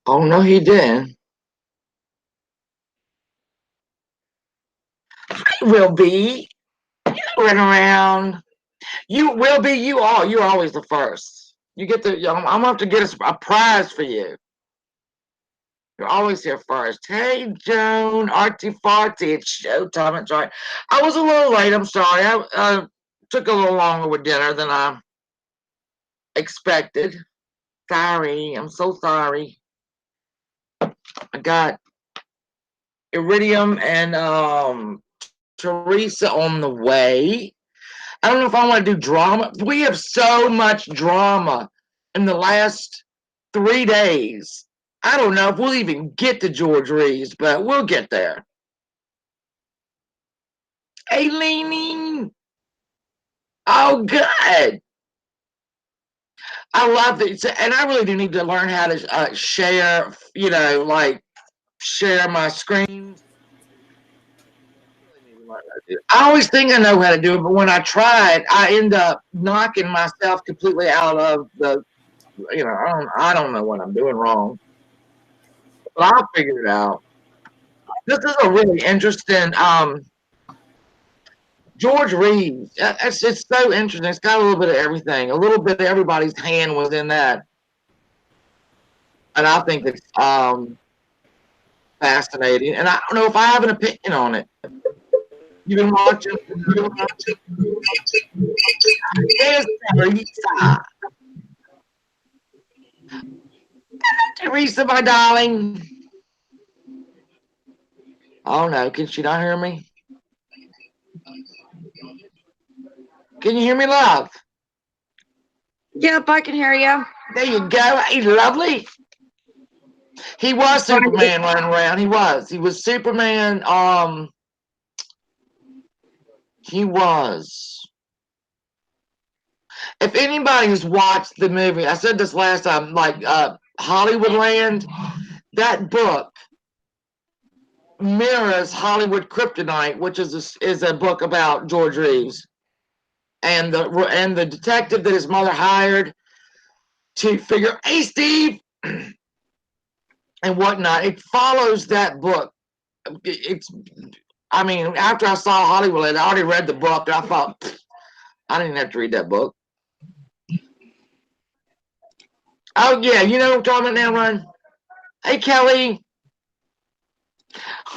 Oh no, he didn't. He will be. Run around. You will be. You are. You're always the first. You get the. I'm gonna have to get a prize for you. You're always here first. Hey, Joan, arty farty. It's showtime. It's right. I was a little late. I'm sorry. I took a little longer with dinner than I expected. Sorry. I'm so sorry. I got Iridium and Teresa on the way. I don't know if I want to do drama. We have so much drama in the last 3 days. I don't know if we'll even get to George Reeves, but we'll get there. Hey, Leaning. Oh, good. I love it. And I really do need to learn how to share, like share my screen. I always think I know how to do it, but when I try it, I end up knocking myself completely out of the. I don't know what I'm doing wrong, but I'll figure it out. This is a really interesting George Reeves. It's so interesting. It's got a little bit of everything. A little bit of everybody's hand was in that, and I think it's fascinating. And I don't know if I have an opinion on it. You've been watching. There's Teresa. Teresa, my darling. Oh no, can she not hear me? Can you hear me, love? Yep, I can hear you. There you go. He's lovely. He was Superman running around. He was. He was Superman. He was. If anybody has watched the movie, I said this last time, like Hollywoodland, that book mirrors Hollywood Kryptonite, which is a book about George Reeves and the detective that his mother hired to figure, hey Steve, and whatnot. It follows that book. It's, I mean, after I saw Hollywood, I already read the book, and I thought, I didn't have to read that book. Oh yeah, you know what I'm talking about now, Ryan? Hey Kelly,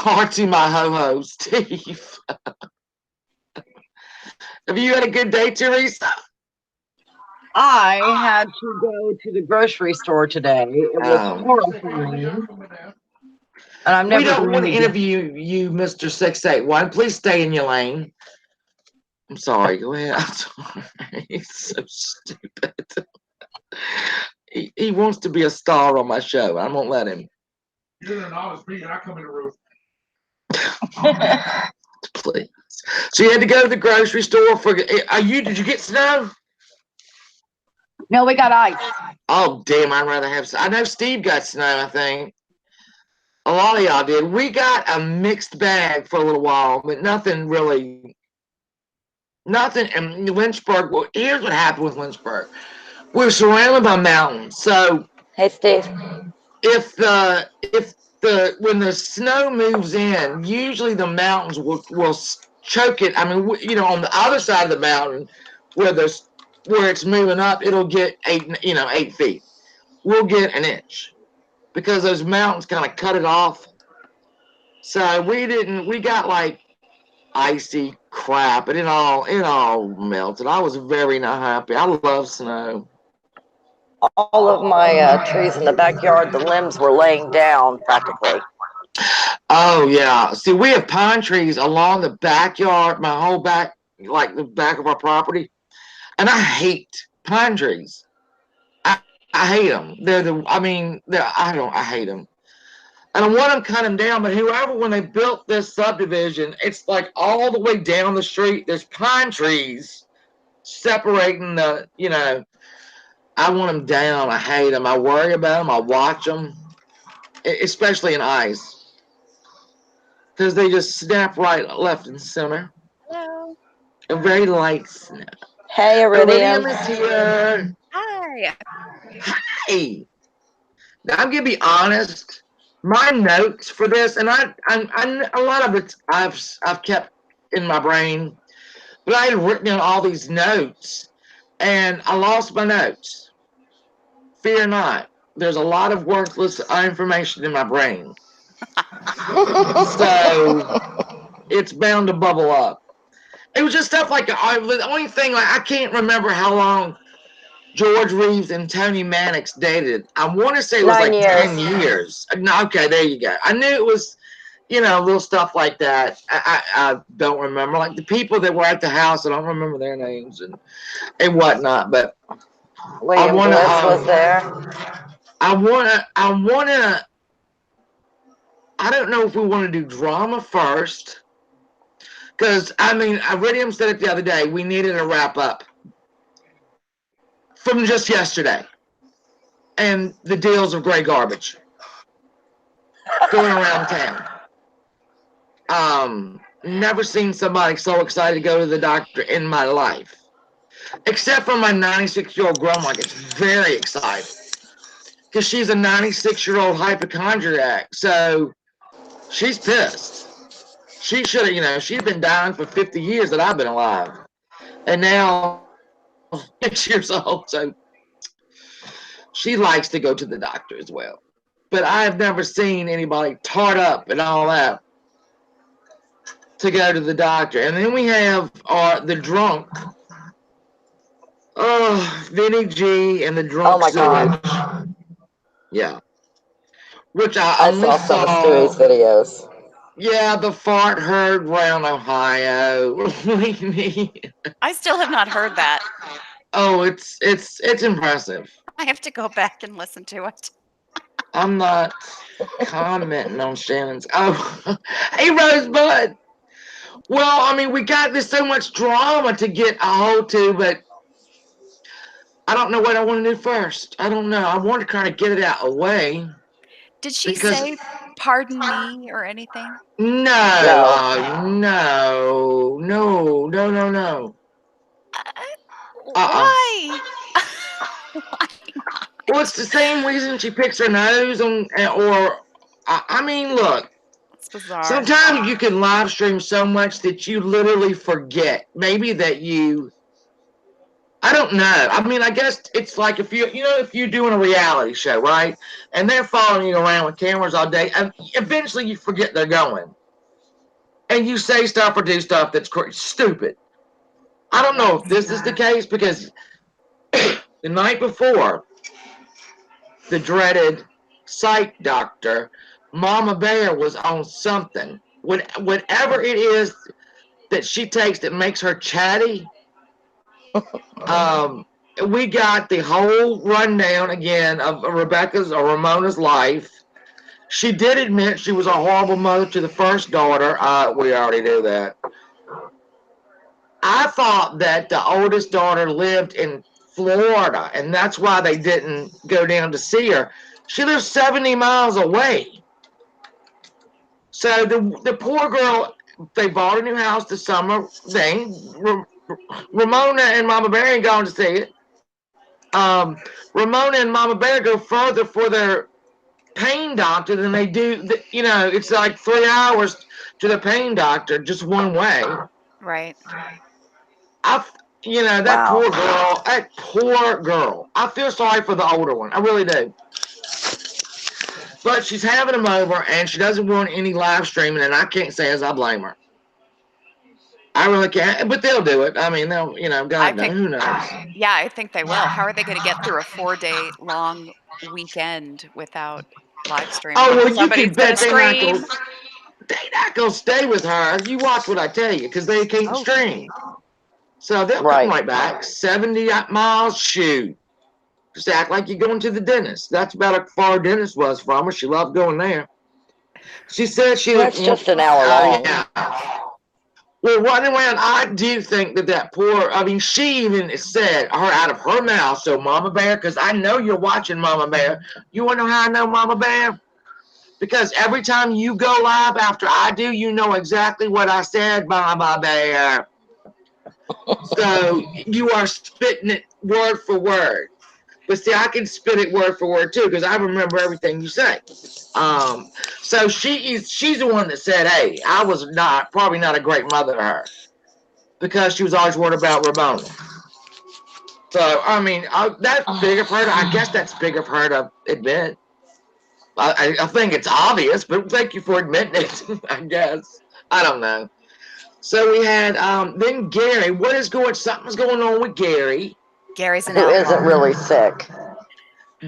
Archie, my ho ho, Steve. Have you had a good day, Teresa? I had to go to the grocery store today. It was horrifying, and I'm We never don't want going to again. interview you, Mr. 681. Please stay in your lane. I'm sorry. Go ahead. I'm sorry. He's so stupid. He wants to be a star on my show. I won't let him. You're an honest me, and I come in the roof. Please. So you had to go to the grocery store for. Are you? Did you get snow? No, we got ice. Oh damn! I'd rather have. I know Steve got snow. I think a lot of y'all did. We got a mixed bag for a little while, but nothing really. Nothing in Lynchburg. Well, here's what happened with Lynchburg. We're surrounded by mountains, so Hey, Steve. if the when the snow moves in, usually the mountains will choke it. I mean, on the other side of the mountain, where there's where it's moving up, it'll get 8 feet. We'll get an inch because those mountains kind of cut it off. So we didn't. We got like icy crap, and it all melted. I was very not happy. I love snow. All of my trees in the backyard, the limbs were laying down practically. Oh yeah. See, we have pine trees along the backyard, my whole back, like the back of our property, and I hate pine trees. I, I hate them. They're the. I mean, I don't. I hate them. And I want them cut them down. But whoever, when they built this subdivision, it's like all the way down the street. There's pine trees separating the. I want them down. I hate them. I worry about them. I watch them, especially in ice, because they just snap right, left, and center. Hello. A very light snow. Hey, Iridium. Iridium is here. Hi. Hey, I'm gonna be honest. My notes for this, and I a lot of it I've kept in my brain, but I had written down all these notes, and I lost my notes. Fear not. There's a lot of worthless information in my brain, so it's bound to bubble up. It was just stuff like the only thing like I can't remember how long George Reeves and Tony Mannix dated. I want to say it was 9 years. 10 years. No, okay, there you go. I knew it was, little stuff like that. I don't remember like the people that were at the house. I don't remember their names and whatnot. But I William want to. Bliss was there. I want to. I want to. I don't know if we want to do drama first. Because, I mean, Iridium said it the other day. We needed a wrap up from just yesterday. And the deals of gray garbage going around town. Never seen somebody so excited to go to the doctor in my life. Except for my 96-year-old grandma gets very excited. Because she's a 96-year-old hypochondriac. So she's pissed. She should have, she's been dying for 50 years that I've been alive. And now 6 years old. So she likes to go to the doctor as well. But I have never seen anybody tart up and all that to go to the doctor. And then we have the drunk, Vinny G and the Oh drunk my sewage. God. Yeah. Which I I only saw some of saw. Stewie's videos. Yeah, the fart heard round Ohio. I still have not heard that. Oh, it's impressive. I have to go back and listen to it. I'm not commenting on Shannon's. Oh, hey Rosebud. Well, I mean, we got there's so much drama to get a hold to, but I don't know what I want to do first. I don't know. I want to kind of get it out of the way Did she because say pardon me or anything? no, No. no. Uh. Why? Why Well, not? it's the same reason she picks her nose on, or I mean, look. It's bizarre. Sometimes you can live stream so much that you literally forget. Maybe that you. I don't know. I mean, I guess it's like if you're doing a reality show, right? And they're following you around with cameras all day, and eventually you forget they're going. And you say stuff or do stuff that's stupid. I don't know if this is the case because the night before, the dreaded psych doctor, Mama Bear was on something. Whatever it is that she takes that makes her chatty, um, we got the whole rundown again of Rebecca's or Ramona's life. She did admit she was a horrible mother to the first daughter. We already knew that. I thought that the oldest daughter lived in Florida, and that's why they didn't go down to see her. She lives 70 miles away. So the poor girl, they bought a new house this summer. Ramona and Mama Bear ain't going to see it. Ramona and Mama Bear go further for their pain doctor than they do. It's like 3 hours to the pain doctor just one way. Right. I, that Wow. poor girl. That poor girl. I feel sorry for the older one. I really do. But she's having them over, and she doesn't want any live streaming, and I can't say as I blame her. I really can't, but they'll do it. I mean, they'll, I God knows, think who knows? yeah, I think they will. How are they gonna get through a 4-day long weekend without live Oh streaming? well, you can Somebody's gonna bet stream. they not gonna stay with her. You watch what I tell you, because they can't Oh, stream. So they'll come Right. right back. 70 miles, shoot. Just act like you're going to the dentist. That's about how far a dentist was from her. She loved going there. She said she Well, it's didn't want. just an hour long. Yeah. Well, running around, I do think that poor. I mean, she even said her out of her mouth. So, Mama Bear, because I know you're watching Mama Bear. You want to know how I know Mama Bear? Because every time you go live after I do, you know exactly what I said, Mama Bear. So you are spitting it word for word. but see, I can spit it word for word too because I remember everything you say. Um, so she's the one that said, "Hey, I was not probably not a great mother to her because she was always worried about Ramona." So I mean, that's big of her. I guess that's big of her to admit. I think it's obvious, but thank you for admitting it. I guess I don't know. So we had then Gary. What is going? Something's going on with Gary. Gary's an Who isn't outlaw. really sick.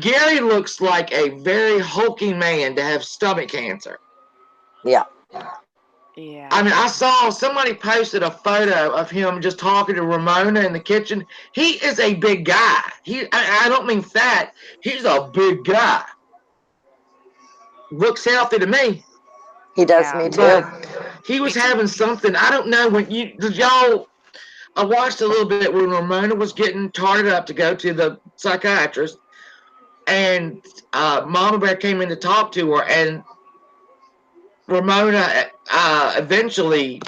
Gary looks like a very hulking man to have stomach cancer. Yeah. Yeah. I mean, I saw somebody posted a photo of him just talking to Ramona in the kitchen. He is a big guy. I don't mean fat. He's a big guy. Looks healthy to me, He does Yeah. me too. but he Me was too. having something. I don't know when you did y'all. I watched a little bit when Ramona was getting tarted up to go to the psychiatrist, and Mama Bear came in to talk to her, and Ramona eventually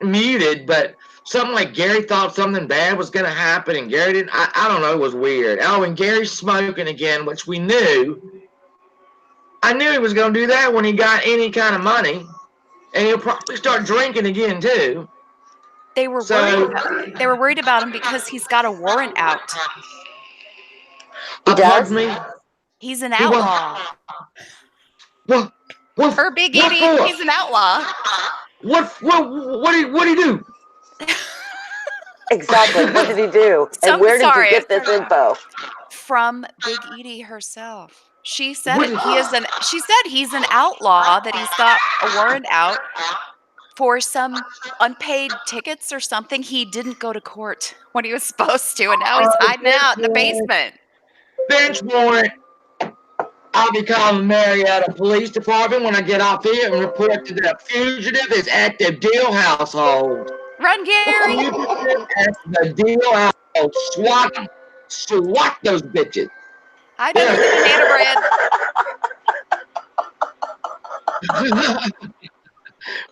muted, but something like Gary thought something bad was going to happen, and Gary didn't. I don't know. It was weird. Oh, and Gary's smoking again, which we knew. I knew he was going to do that when he got any kind of money, and he'll probably start drinking again too. They were worried So, about they were worried about him because he's got a warrant out. He pardon does? me. He's an He was outlaw. what? What? Per Big What Edie, for? he's an outlaw. What did he do? Exactly. What did he do? And where did you Sorry, I get this started info? from Big Edie herself. She said What it. did, She said he's an outlaw, that he's got a warrant out for some unpaid tickets or something. He didn't go to court when he was supposed to, and now he's hiding bench out in the warrant? basement. Bench warrant. I'll be calling the Marietta Police Department when I get off here and report that the fugitive is at the Deal household. Run, Gary! Fugitive at the Deal household. SWAT them. SWAT those bitches. Hide under the Yeah. banana bread.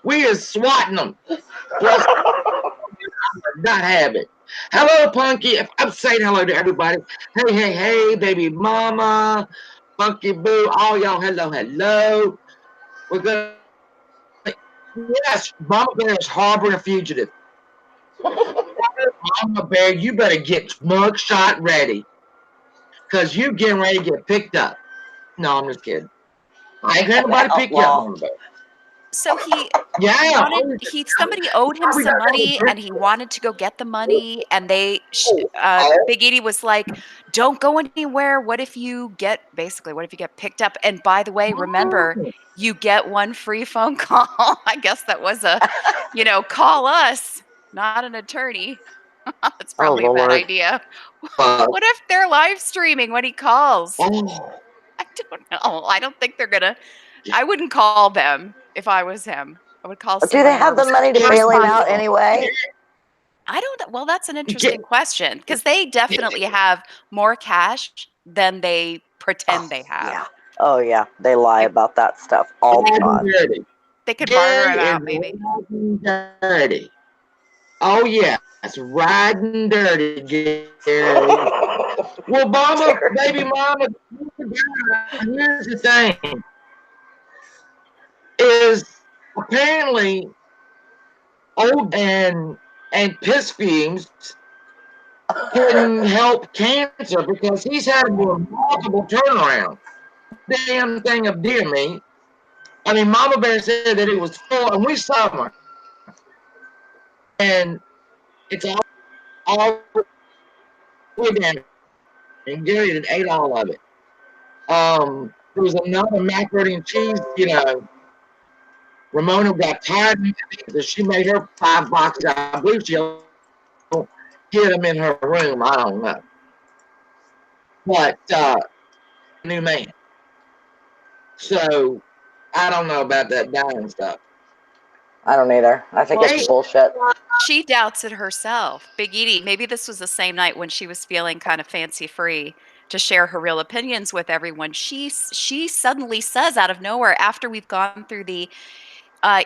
We is swatting them. Plus, not have it. Hello, Punky. I'm saying hello to everybody. Hey, hey, hey, baby mama, Punky Boo, all y'all. Hello, hello. We're gonna. Yes, Mama Bear is harboring a fugitive. Mama Bear, you better get mugshot ready, cause you getting ready to get picked up. No, I'm just kidding. I ain't gonna nobody pick you up, Outlaw. Mama Bear. So Yeah. somebody owed him some money, and he wanted to go get the money, and Big Edie was like, "Don't go anywhere. What if you get picked up? And by the way, remember, you get one free phone call." I guess that was call us, not an attorney. That's Oh, probably a bad Lord. idea. What if they're live streaming when he calls? Oh, I don't know. I don't think they're gonna. I wouldn't call them if I was him. I would call Do they somebody have the else money to bail him out responsible. anyway? I don't. Well, that's an get, interesting question because they definitely have more cash than they pretend they have. Yeah. Oh, yeah. They lie If about that stuff if all they the could, time. dirty. they could barter Gary him is out, maybe. riding dirty. Oh yes, riding dirty, Gary. Well, Mama, baby Gary. Mama, here's the thing: is apparently old and piss fumes can help cancer because he's had a remarkable turnaround. Damn thing of deer meat. I mean, Mama Bear said that it was full, and we saw her, and it's all way down, and Gary had ate all of it. There was another macaroni and cheese, Ramona got tired because she made her 5 boxes. I believe she'll hid them in her room. I don't know. But new man. So I don't know about that dying stuff. I don't either. I think Well, it's bullshit. she doubts it herself. Big Edie. Maybe this was the same night when she was feeling kind of fancy free to share her real opinions with everyone. She suddenly says out of nowhere, after we've gone through the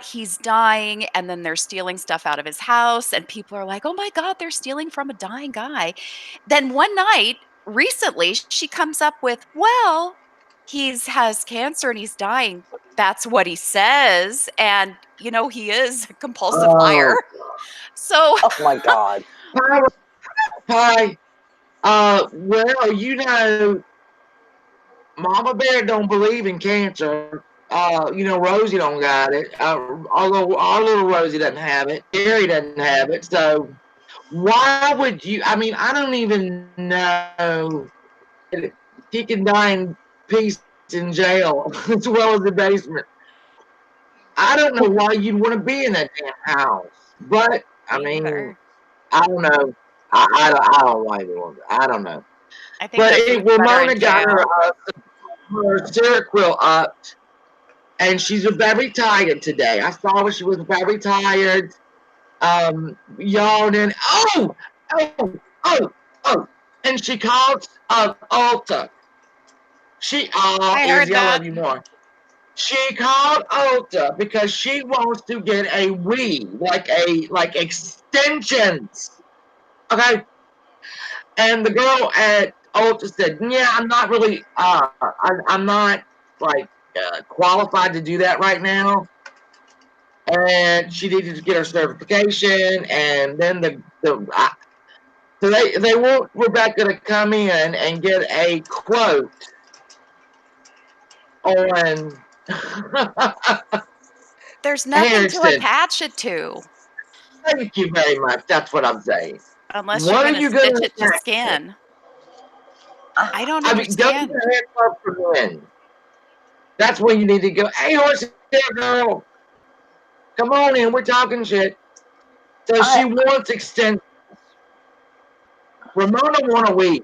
he's dying, and then they're stealing stuff out of his house, and people are like, "Oh my God, they're stealing from a dying guy." Then one night, recently she comes up with, well, he's has cancer and he's dying. That's what he says. And, he is a compulsive liar. Oh, So Oh my God. pie, pie. Well, Mama Bear don't believe in cancer. Rosie don't got it. Although our little Rosie doesn't have it, Jerry doesn't have it. So why would you? I mean, I don't even know. He can die in peace in jail as well as the basement. I don't know why you'd want to be in that damn house. But I me mean, neither. I don't know. I don't like it. I don't know. I think But her food's better in Ramona got jail. her Seroquel up, and she's very tired today. I saw her; she was very tired, yawning. Oh, oh, oh! And she called Ulta. I heard Izzy, I that. love you more. She called Ulta because she wants to get a weave, like extensions. Okay, and the girl at Ulta said, "Yeah, I'm not really, I'm not like qualified to do that right now." And she needed to get her certification, and then so they want Rebecca to come in and get a quote on There's hair nothing to extension. attach it to Thank you very much. That's what I'm saying. unless you're What are going to you going stitch to it to attach it? skin. I don't I mean, go to understand. the hair club for men. That's when you need to go. Hey, horse hair girl, come on in. We're talking shit. So I she wants extension. Ramona want a weave.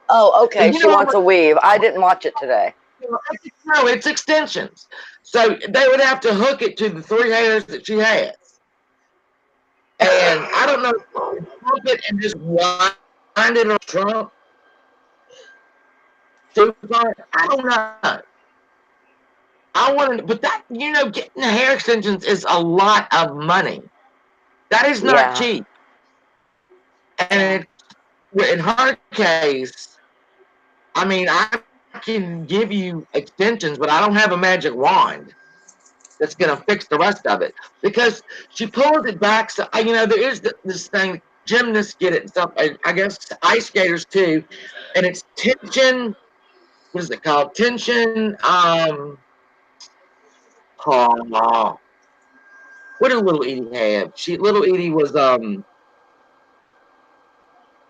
Oh, But okay. you She know wants a weave. I didn't watch it today. no, it's extensions. So they would have to hook it to the three hairs that she has. And I don't know, pump it and just wind it on Trump. I don't know. I want to, but getting the hair extensions is a lot of money. That is not Yeah. cheap. Yeah. And in her case, I mean, I can give you extensions, but I don't have a magic wand that's going to fix the rest of it because she pulls it back. So, there is this thing, gymnasts get it and stuff. I guess ice skaters too. And it's tension. What is it called? Tension. Oh, what did Little Edie have? Little Edie was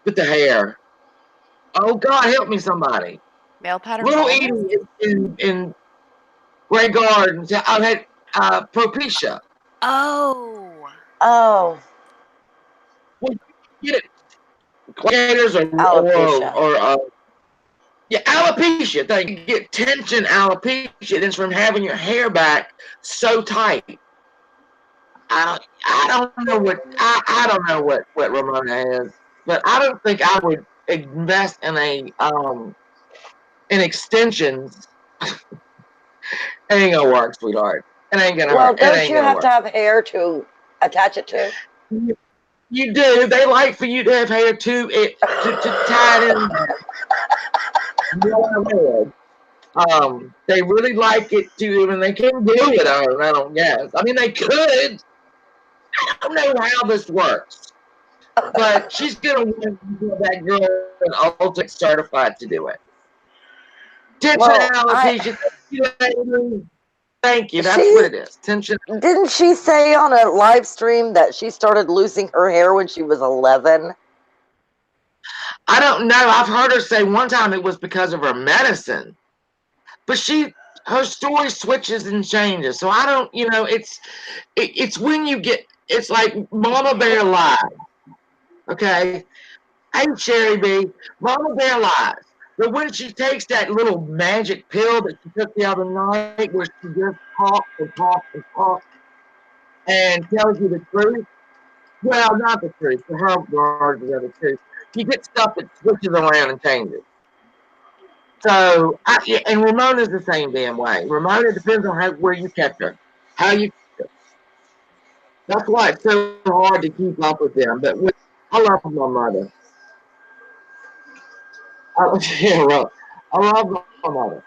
with the hair. Oh God, help me, somebody. Male pattern Little baldness? Edie is in Grey Gardens. I had Propecia. Oh, Oh, Well, you get it. Gators alopecia. yeah, alopecia. They get tension alopecia. It's from having your hair back so tight. I don't know I don't know what Ramona has, but I don't think I would invest in extensions. It ain't gonna work, sweetheart. It ain't gonna Well, hurt. It don't ain't you gonna have to work. have hair to attach it to? You do. They like for you to have hair to tie it in there. They really like it to, and they can do it. I don't guess. I mean, they could. I don't know how this works, but she's gonna want that girl an ultimate certified to do it. Tension Well, I alopecia. Thank you. That's what she it is. Tension. didn't she say on a live stream that she started losing her hair when she was 11? I don't know. I've heard her say one time it was because of her medicine, but her story switches and changes. So I don't. It's when you get. It's like Mama Bear lied. Okay. Hey, Cherry B, Mama Bear lies. But when she takes that little magic pill that she took the other night, where she just talks and talks and talks and tells you the truth, well, not the truth, for her version of the truth, you get stuff that switches around and changes. So, yeah, and Ramona's the same damn way. Ramona depends on where you kept her, how you. That's why it's so hard to keep up with them. But I love my mother. Yeah, right. I love my mother.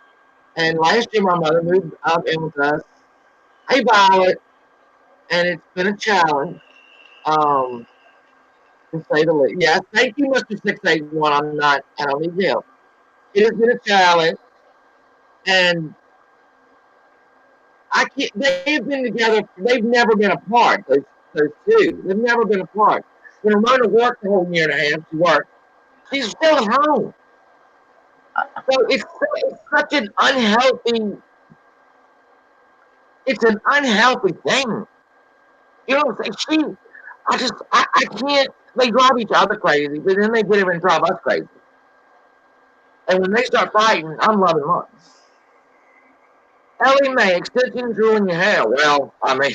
And last year, my mother moved up in with us. Hey, Violet, and it's been a challenge, um, to say the least. Yeah, thank you, Mr. 681. I don't need help. It has been a challenge, and I can't. They've been together. They've never been apart. Those two. They've never been apart. When Ramona worked the whole year and a half, she worked. She's still at home. So it's such an unhealthy. It's an unhealthy thing. You know what I'm saying? I can't. They drive each other crazy, but then they get in and drive us crazy. And when they start fighting, I'm loving lunch. Ellie Mae, extensions ruin your hair. Well, I mean,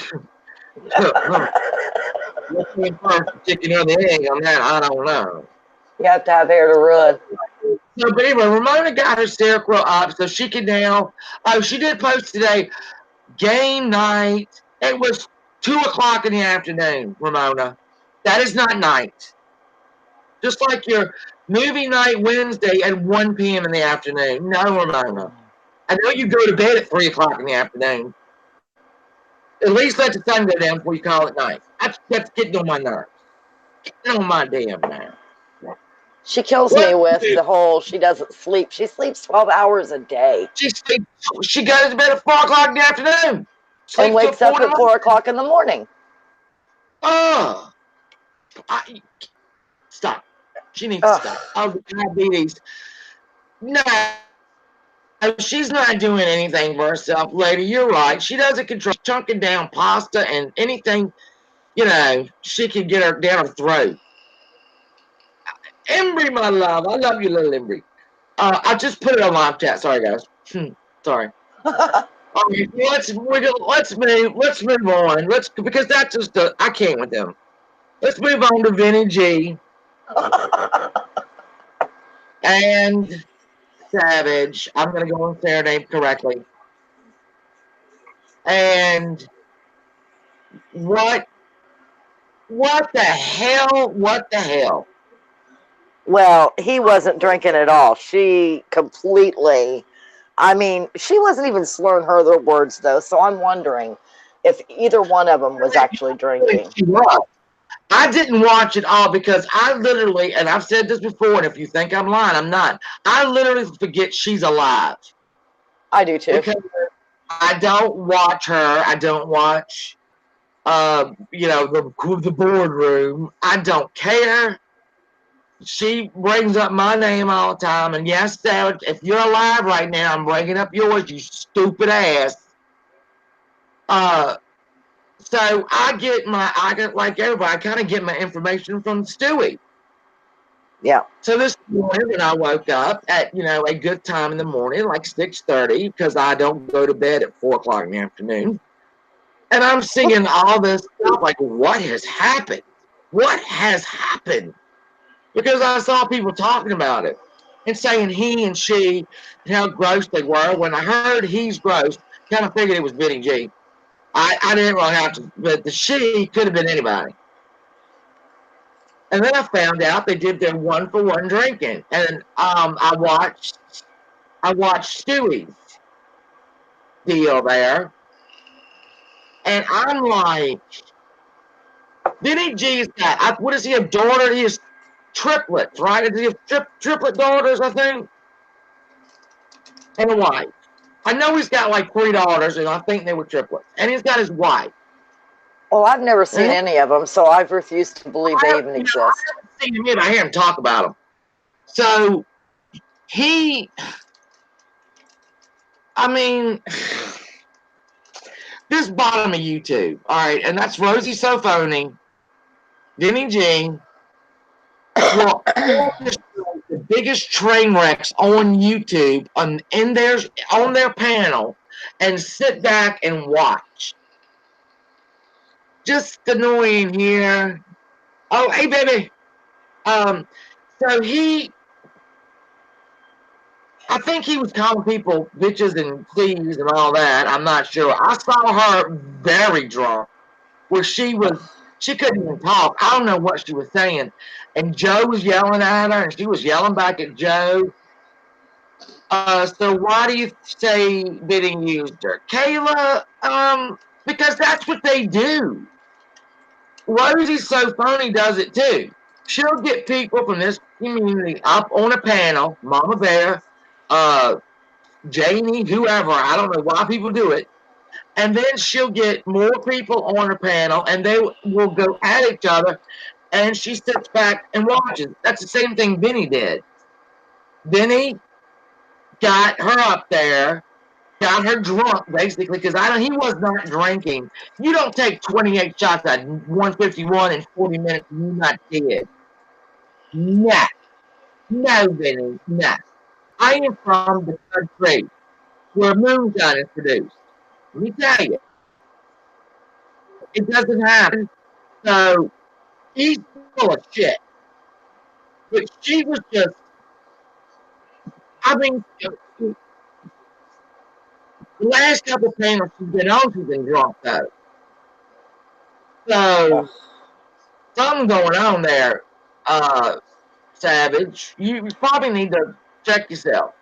what came first, the chicken or the egg on that? I don't know. You have to have hair to run. So, but anyway, Ramona got her Scarecrow up so she can now. Oh, she did post today game night. It was 2 o'clock in the afternoon, Ramona. That is not night. Just like your movie night Wednesday at 1 p.m. in the afternoon. No, Ramona. I know you go to bed at 3 o'clock in the afternoon. At least let the sun go down before you call it night. That's getting on my nerves. Getting on my damn nerves. She kills me What? with the whole she doesn't sleep. She sleeps 12 hours a day She sleeps, she goes to bed at 4 o'clock in the afternoon. and Sleeps till wakes up 4 in at the 4 o'clock in the morning. morning. I, stop. She needs to Ugh. stop. Oh, diabetes. No, she's not doing anything for herself, lady. You're right. She doesn't control chunking down pasta and anything, she can get her down her throat. Embry, my love. I love you, little Embry. I just put it on live chat. Sorry, guys. Sorry. Okay, let's move on. Because that's just I can't with them. Let's move on to Vinny G and Savage. I'm gonna go and say her name correctly. And what what the hell? What the hell? Well, he wasn't drinking at all. She completely, I mean, she wasn't even slurring her other words, though. So I'm wondering if either one of them was actually drinking. She was. I didn't watch it all because I literally, and I've said this before, and if you think I'm lying, I'm not. I literally forget she's alive I do too. because I don't watch her. I don't watch, the boardroom. I don't care. She brings up my name all the time, and yes, Sarah, if you're alive right now, I'm bringing up yours, you stupid ass. Uh, so I get like everybody, I kind of get my information from Stewie. Yeah. So this morning when I woke up at a good time in the morning, like 6:30, because I don't go to bed at 4 o'clock in the afternoon, and I'm seeing all this stuff. Like, what has happened? What has happened? Because I saw people talking about it and saying he and she and how gross they were. When I heard he's gross, kind of figured it was Benny G. I didn't really have to, but the she could have been anybody. And then I found out they did their 1-for-1 drinking, and I watched Stewie's deal there, and I'm like, Benny G's got, what does he have, daughter? He has triplets, right? Does he have triplet daughters, I think, and a wife. I know he's got like 3 daughters, and I think they were triplets, and he's got his wife. Well, I've never seen And any of them, so I've refused to believe they even I exist. haven't seen him yet. I hear him talk about them. So he, I mean, this bottom of YouTube, all right, and that's Rosie Sophony, Vinny G, will orchestrate the biggest train wrecks on YouTube on their panel and sit back and watch. Just annoying here. Oh, hey baby. Um, so I think he was calling people bitches and please and all that. I'm not sure. I saw her very drunk, where she couldn't even talk. I don't know what she was saying. And Joe was yelling at her, and she was yelling back at Joe. So why do you say Bidding used her? Kayla, because that's what they do. Rosie's so funny, does it too. She'll get people from this community up on a panel, Mama Bear, uh, Janie, whoever. I don't know why people do it. And then she'll get more people on her panel, and they will go at each other. And she sits back and watches. That's the same thing Benny did. Benny got her up there, got her drunk basically because he was not drinking. You don't take 28 shots at 151 in 40 minutes and you're not dead. No, no, Benny, no. I am from the country where moonshine is produced. Let me tell you, it doesn't happen. So he's full of shit. But she was just, I mean, the last couple panels she's been on, she's been drunk though. Ugh. So something going on there, Savage. You probably need to check yourself.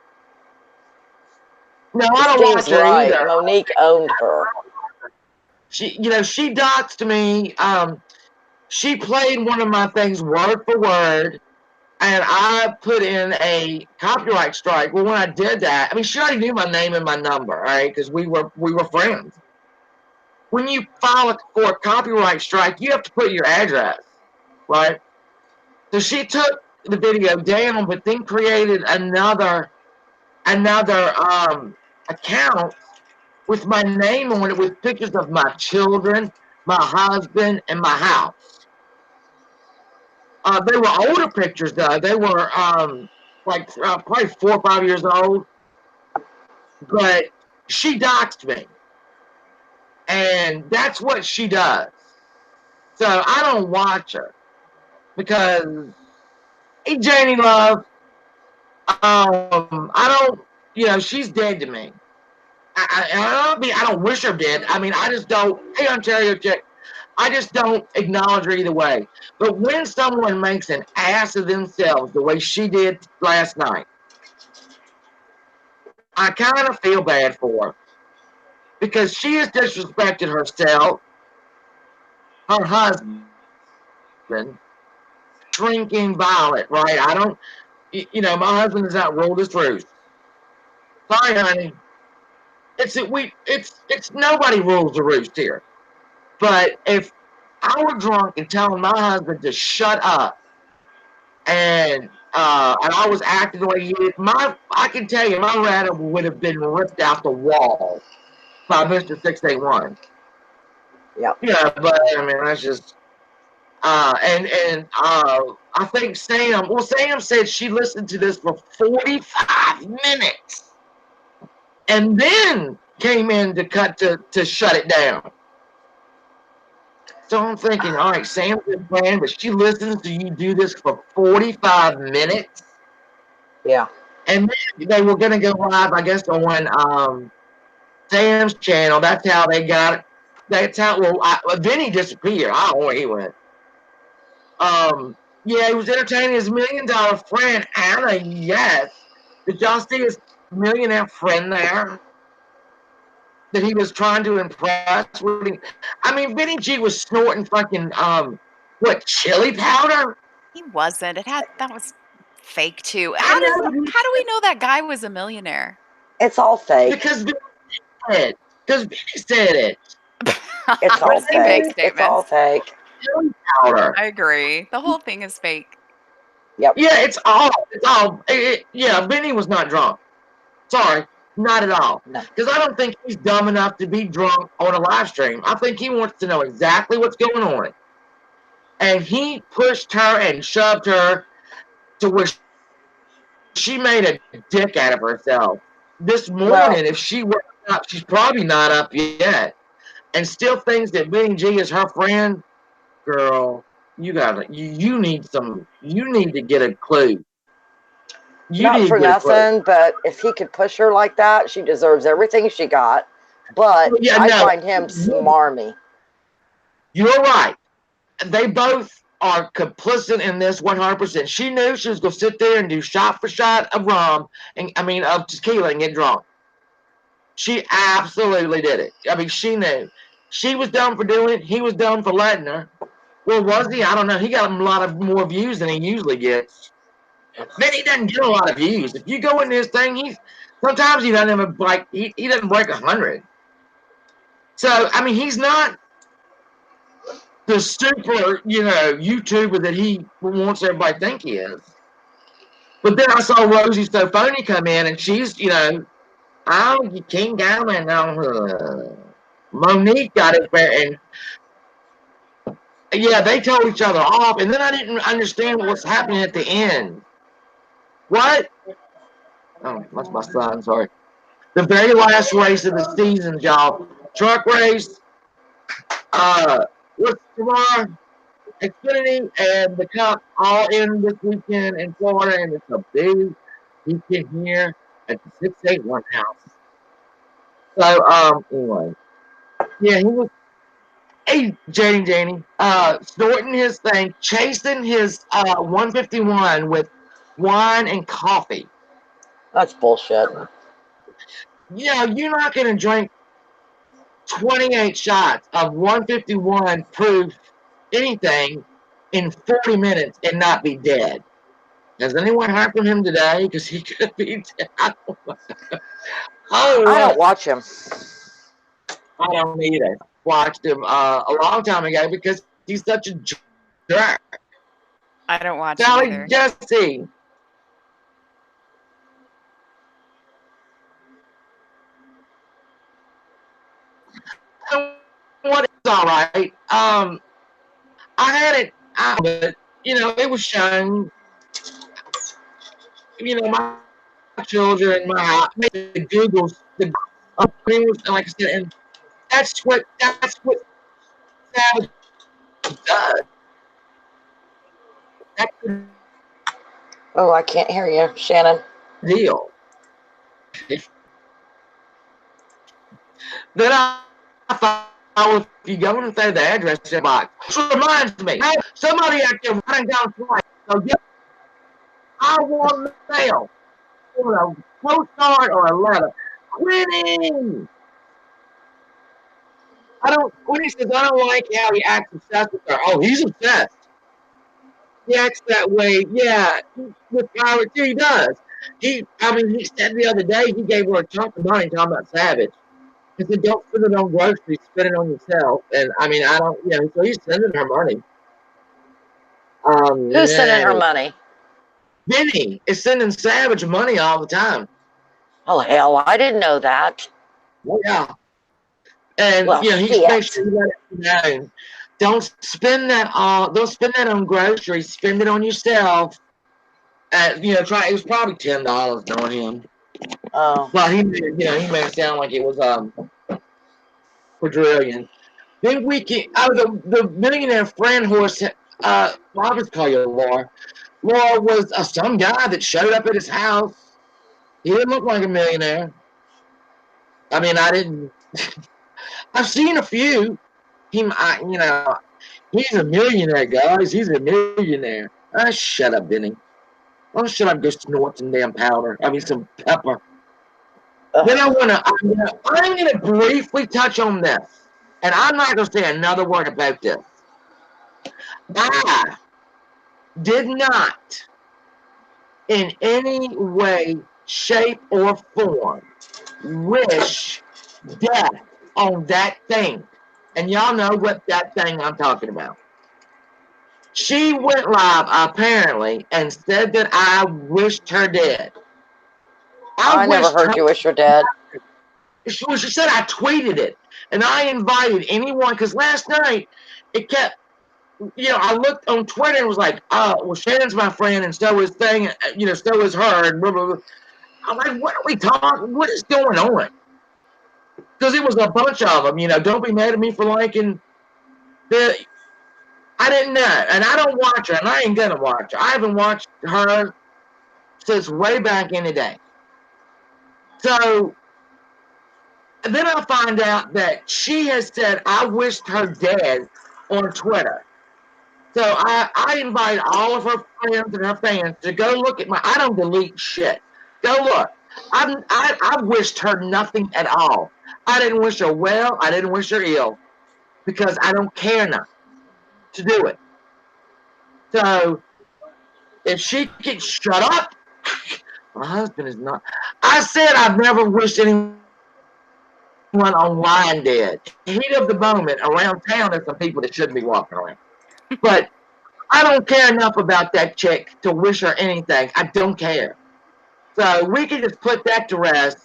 No, It I don't seems watch her like either. Monique owned her. She doxed me. She played one of my things word for word, and I put in a copyright strike. Well, when I did that, I mean, she already knew my name and my number, all right, because we were friends. When you file for a copyright strike, you have to put your address, right? So she took the video down, but then created another account with my name on it with pictures of my children, my husband, and my house. They were older pictures though. They were like probably 4 or 5 years old. But she doxed me, and that's what she does. So I don't watch her because hey, Janie Love, I don't. She's dead to me. I don't wish her dead. I mean, I just don't. Hey, Ontario chick, I just don't acknowledge her either way. But when someone makes an ass of themselves the way she did last night, I kind of feel bad for her because she has disrespected herself, her husband, drinking Violet, right? I don't, my husband has not ruled his roost. Sorry, honey. It's nobody rules the roost here. But if I were drunk and telling my husband to shut up and I was acting the way he did, I can tell you my rata would have been ripped out the wall by Mr. 681. Yep. Yeah, but I mean that's just and I think Sam said she listened to this for 45 minutes and then came in to shut it down. So I'm thinking, all right, Sam's been playing, but she listens to you do this for 45 minutes. Yeah. And then they were going to go live, I guess, on Sam's channel. That's how they got it. That's how, Vinny disappeared. I don't know where he went. Yeah, he was entertaining his $1 million friend, Anna, yes. Did y'all see his millionaire friend there? That he was trying to impress. I mean, Vinny G was snorting fucking what chili powder? He wasn't. That was fake too. I know How do we know that guy was a millionaire? It's all fake. because Vinny said it. Because Vinny said it. It's What all is he big fake. It's all statements? fake. Chili powder. I agree. The whole thing is fake. Yep. Yeah, yeah, Vinny was not drunk. Sorry, not at all. No. Because I don't think he's dumb enough to be drunk on a live stream. I think he wants to know exactly what's going on. And he pushed her and shoved her to where she made a dick out of herself. This Well, morning, if she were up, she's probably not up yet. And still thinks that Benny G is her friend, girl, you need to get a clue. You not need for to get a clue. nothing, but if he could push her like that, she deserves everything she got. But Yeah, I no, find him smarmy. you're right. They both are complicit in this 100%. She knew she was going to sit there and do shot for shot of rum, and I mean, of tequila and get drunk. She absolutely did it. I mean, she knew. She was dumb for doing it. He was dumb for letting her. Well, was he? I don't know. He got a lot of more views than he usually gets. Then he doesn't get a lot of views. If you go in this thing, sometimes he doesn't even he doesn't break 100. So I mean, he's not the super YouTuber that he wants everybody to think he is. But then I saw Rosie So Phony come in, and she's oh, you can't go and Monique got it there, and yeah, they told each other off, and then I didn't understand what was happening at the end. What? Oh, that's my son. Sorry. The very last race of the season, y'all. Truck race. What's tomorrow? Xfinity and the Cup all in this weekend in Florida, and it's a big weekend here at the 681 house. So, anyway, yeah, he was. Hey, Janie, snorting his thing, chasing his 151 with wine and coffee. That's bullshit. You're not going to drink 28 shots of 151 proof anything in 40 minutes and not be dead. Has anyone heard from him today? Because he could be dead. I don't watch him. I don't either. Watched him a long time ago because he's such a jerk. I don't watch him Sally either. Jesse. What is all right. I had it out, but it was shown. My children, my house, the Googles, the things, like I said, and that's what Savage does. That's the Oh, I can't hear you, Shannon. deal. Then I thought, well, if you go and say the address in the box, which reminds me, somebody out there running down twice. So yeah, I want mail or a postcard or a letter. Quitting. When he says, I don't like how he acts obsessed with her. Oh, he's obsessed. He acts that way. Yeah, with Power too, he does. He said the other day he gave her a chunk of money talking about Savage. He said, don't spend it on groceries, spend it on yourself. And I mean, I don't, so he's sending her money. Who's sending her No. money? Vinny is sending Savage money all the time. Oh, hell, I didn't know that. Oh, yeah. And, Well, he's shit. making sure you let it know. Don't spend that on groceries. Spend it on yourself. It was probably $10 knowing him. Oh. But he made it sound like it was quadrillion. Then we can the millionaire friend horse. I'll just call you Laura. Laura was some guy that showed up at his house. He didn't look like a millionaire. I mean, I didn't. I've seen a few. He's a millionaire, guys. He's a millionaire. Shut up, Benny. Oh, shut up, go snort some damn powder. I mean, some pepper. Then I'm gonna briefly touch on this, and I'm not gonna say another word about this. I did not, in any way, shape, or form, wish death on that thing. And y'all know what that thing I'm talking about. She went live, apparently, and said that I wished her dead. I never heard you wish her dead. She said I tweeted it. And I invited anyone, because last night, it kept, I looked on Twitter and was like, well, Shannon's my friend, and so is so is her, and blah, blah, blah. I'm like, what are we talking? What is going on? Because it was a bunch of them, don't be mad at me for liking I didn't know, and I don't watch her, and I ain't gonna watch her. I haven't watched her since way back in the day. So then I find out that she has said I wished her dead on Twitter. So I invite all of her friends and her fans to go look at my. I don't delete shit. Go look. I wished her nothing at all. I didn't wish her well. I didn't wish her ill because I don't care enough to do it. So if she can shut up, my husband is not. I said I've never wished anyone online dead. Heat of the moment around town, there's some people that shouldn't be walking around. But I don't care enough about that chick to wish her anything. I don't care. So we can just put that to rest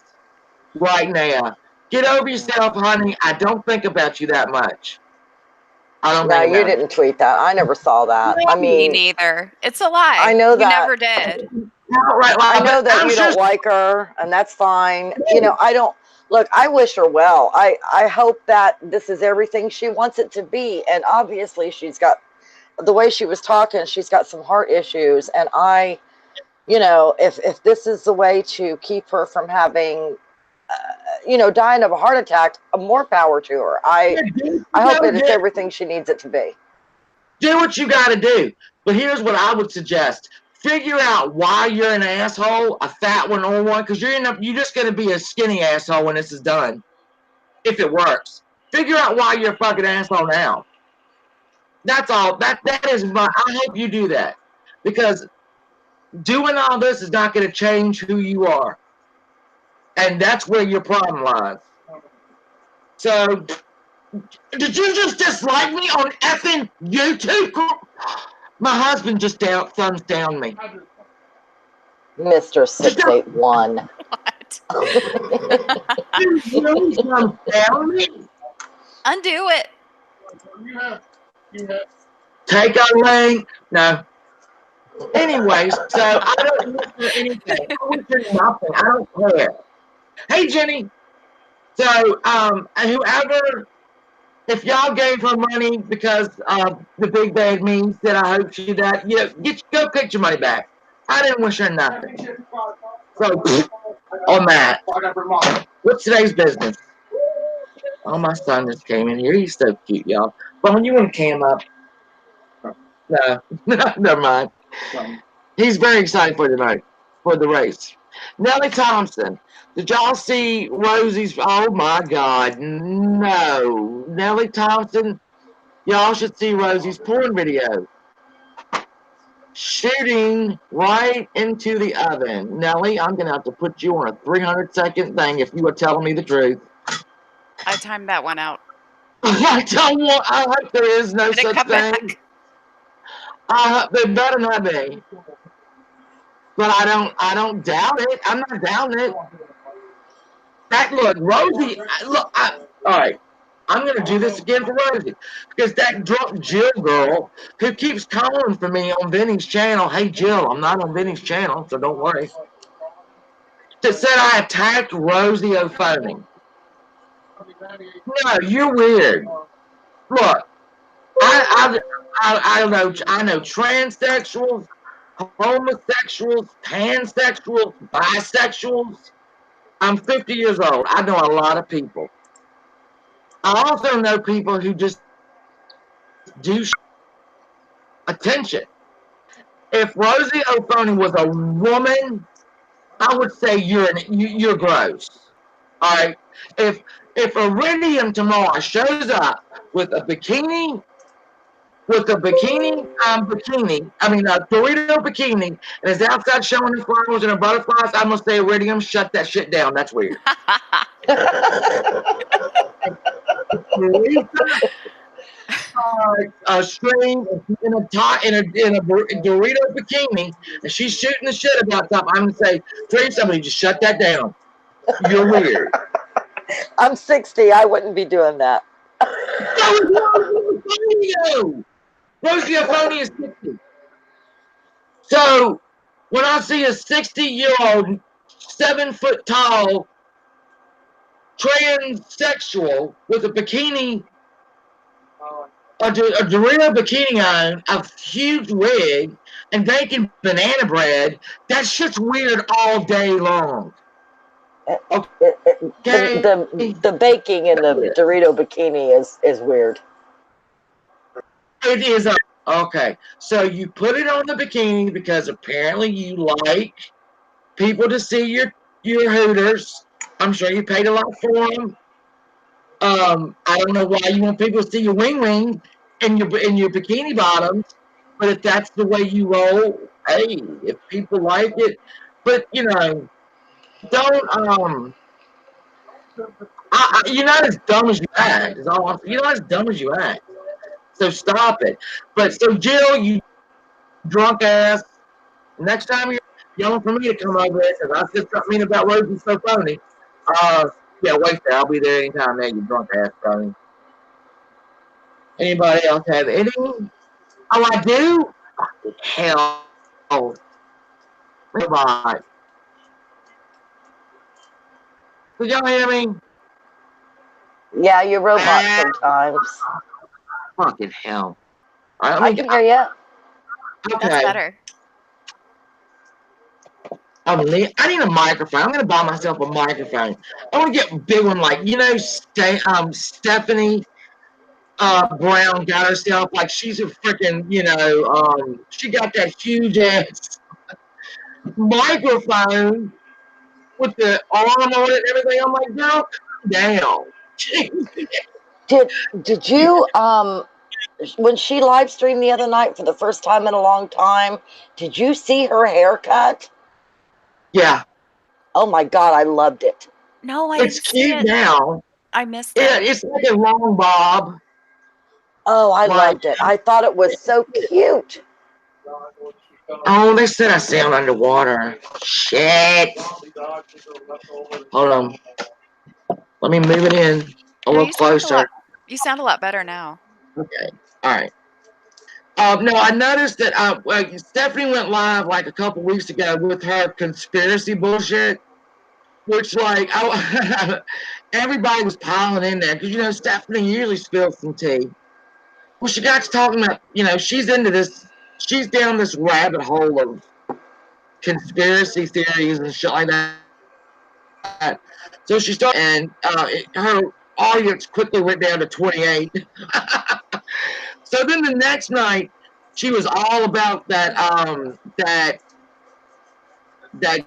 right now. Get over yourself, honey. I don't think about you that much. I don't No, think you about didn't tweet that. I never saw that. I you. Me mean, neither. It's a I lie. know You that never did. Outright I lie, know but that I'm you sure don't like her, and that's fine. I don't look. I wish her well. I hope that this is everything she wants it to be. And obviously, she's got the way she was talking. She's got some heart issues, and if this is the way to keep her from having, dying of a heart attack, more power to her. I hope that it's everything she needs it to be. do what you got to do. But here's what I would suggest: figure out why you're an asshole, a fat one or one, because you're just going to be a skinny asshole when this is done. If it works, figure out why you're a fucking asshole now. That's all. That is my. I hope you do that because doing all this is not going to change who you are, and that's where your problem lies. So, did you just dislike me on effing YouTube? My husband just thumbs down me. Mr. 681. What? You really thumbs down me? Undo it. You have Take a link. No. Anyways, so I don't wish for anything. I wish for nothing. I don't care. Hey, Jenny. So, whoever, if y'all gave her money because the big bad me said I hope she died, go pick your money back. I didn't wish her nothing. So, on that, what's today's business? Oh, my son just came in here. He's so cute, y'all. But when you want to cam up, no, never mind. He's very excited for tonight, for the race. Nellie Thompson. Did y'all see Rosie's? Oh my God, no. Nellie Thompson, y'all should see Rosie's porn video. Shooting right into the oven. Nellie, I'm going to have to put you on a 300-second thing if you are telling me the truth. I timed that one out. I hope there is no Did it such come thing. back? There better not be. But I don't doubt it. I'm not doubting it. Look, Rosie, all right. I'm going to do this again for Rosie because that drunk Jill girl who keeps calling for me on Vinny's channel. Hey, Jill, I'm not on Vinny's channel, so don't worry. That said I attacked Rosie O'Phony. No, you're weird. Look, I know transsexuals, homosexuals, pansexuals, bisexuals. I'm 50 years old. I know a lot of people. I also know people who just do attention. If Rosie O'Phony was a woman, I would say you're gross. All right. If Iridium tomorrow shows up with a bikini, a Dorito bikini, and is outside showing his flowers and her butterflies, I'm gonna say Iridium, shut that shit down. That's weird. A string in a Dorito bikini, and she's shooting the shit about something. I'm gonna say, please, somebody just shut that down. You're weird. I'm 60. I wouldn't be doing that. Rosie O'Phony is 60. So when I see a 60-year-old, 7-foot tall transsexual with a bikini, a Dorito bikini on, a huge wig, and baking banana bread, that shit's weird all day long. Okay. The baking in the Dorito bikini is weird. It is Okay, so you put it on the bikini because apparently you like people to see your hooters. I'm sure you paid a lot for them. I don't know why you want people to see your wing wing in your bikini bottoms, but if that's the way you roll, hey, if people like it, but don't you're not as dumb as you act. You're not as dumb as you act. So stop it. But so Jill, you drunk ass. Next time you're yelling for me to come over there because I said something mean about Rosie's so phony. Uh, yeah, wait there. I'll be there anytime now. You drunk ass phony. Anybody else have any? Oh, I do. Hell, robot. Did y'all hear me? Yeah, you're robot Ah, sometimes. fucking hell. All right, let I me. can hear you. That's Okay. better. I need a microphone. I'm gonna buy myself a microphone. I want to get a big one, like Stephanie Brown got herself. Like she's a freaking, she got that huge ass microphone with the arm on it and everything. I'm like, girl, calm down. Did you when she live streamed the other night for the first time in a long time, did you see her haircut? Yeah, Oh my god, I loved it. No, I it's didn't see cute it. now. I missed Yeah, it. it's like a long bob. Oh, I Like, loved it. I thought it was so cute. oh, they said I sound underwater. Shit. Hold on. Let me move it in a No, little closer. you sound a lot better now. Okay. All right. No, I noticed that Stephanie went live like a couple weeks ago with her conspiracy bullshit, which everybody was piling in there because Stephanie usually spills some tea. Well, she got to talking about she's into this, she's down this rabbit hole of conspiracy theories and shit like that. So she started, and her audience quickly went down to 28. So then the next night, she was all about that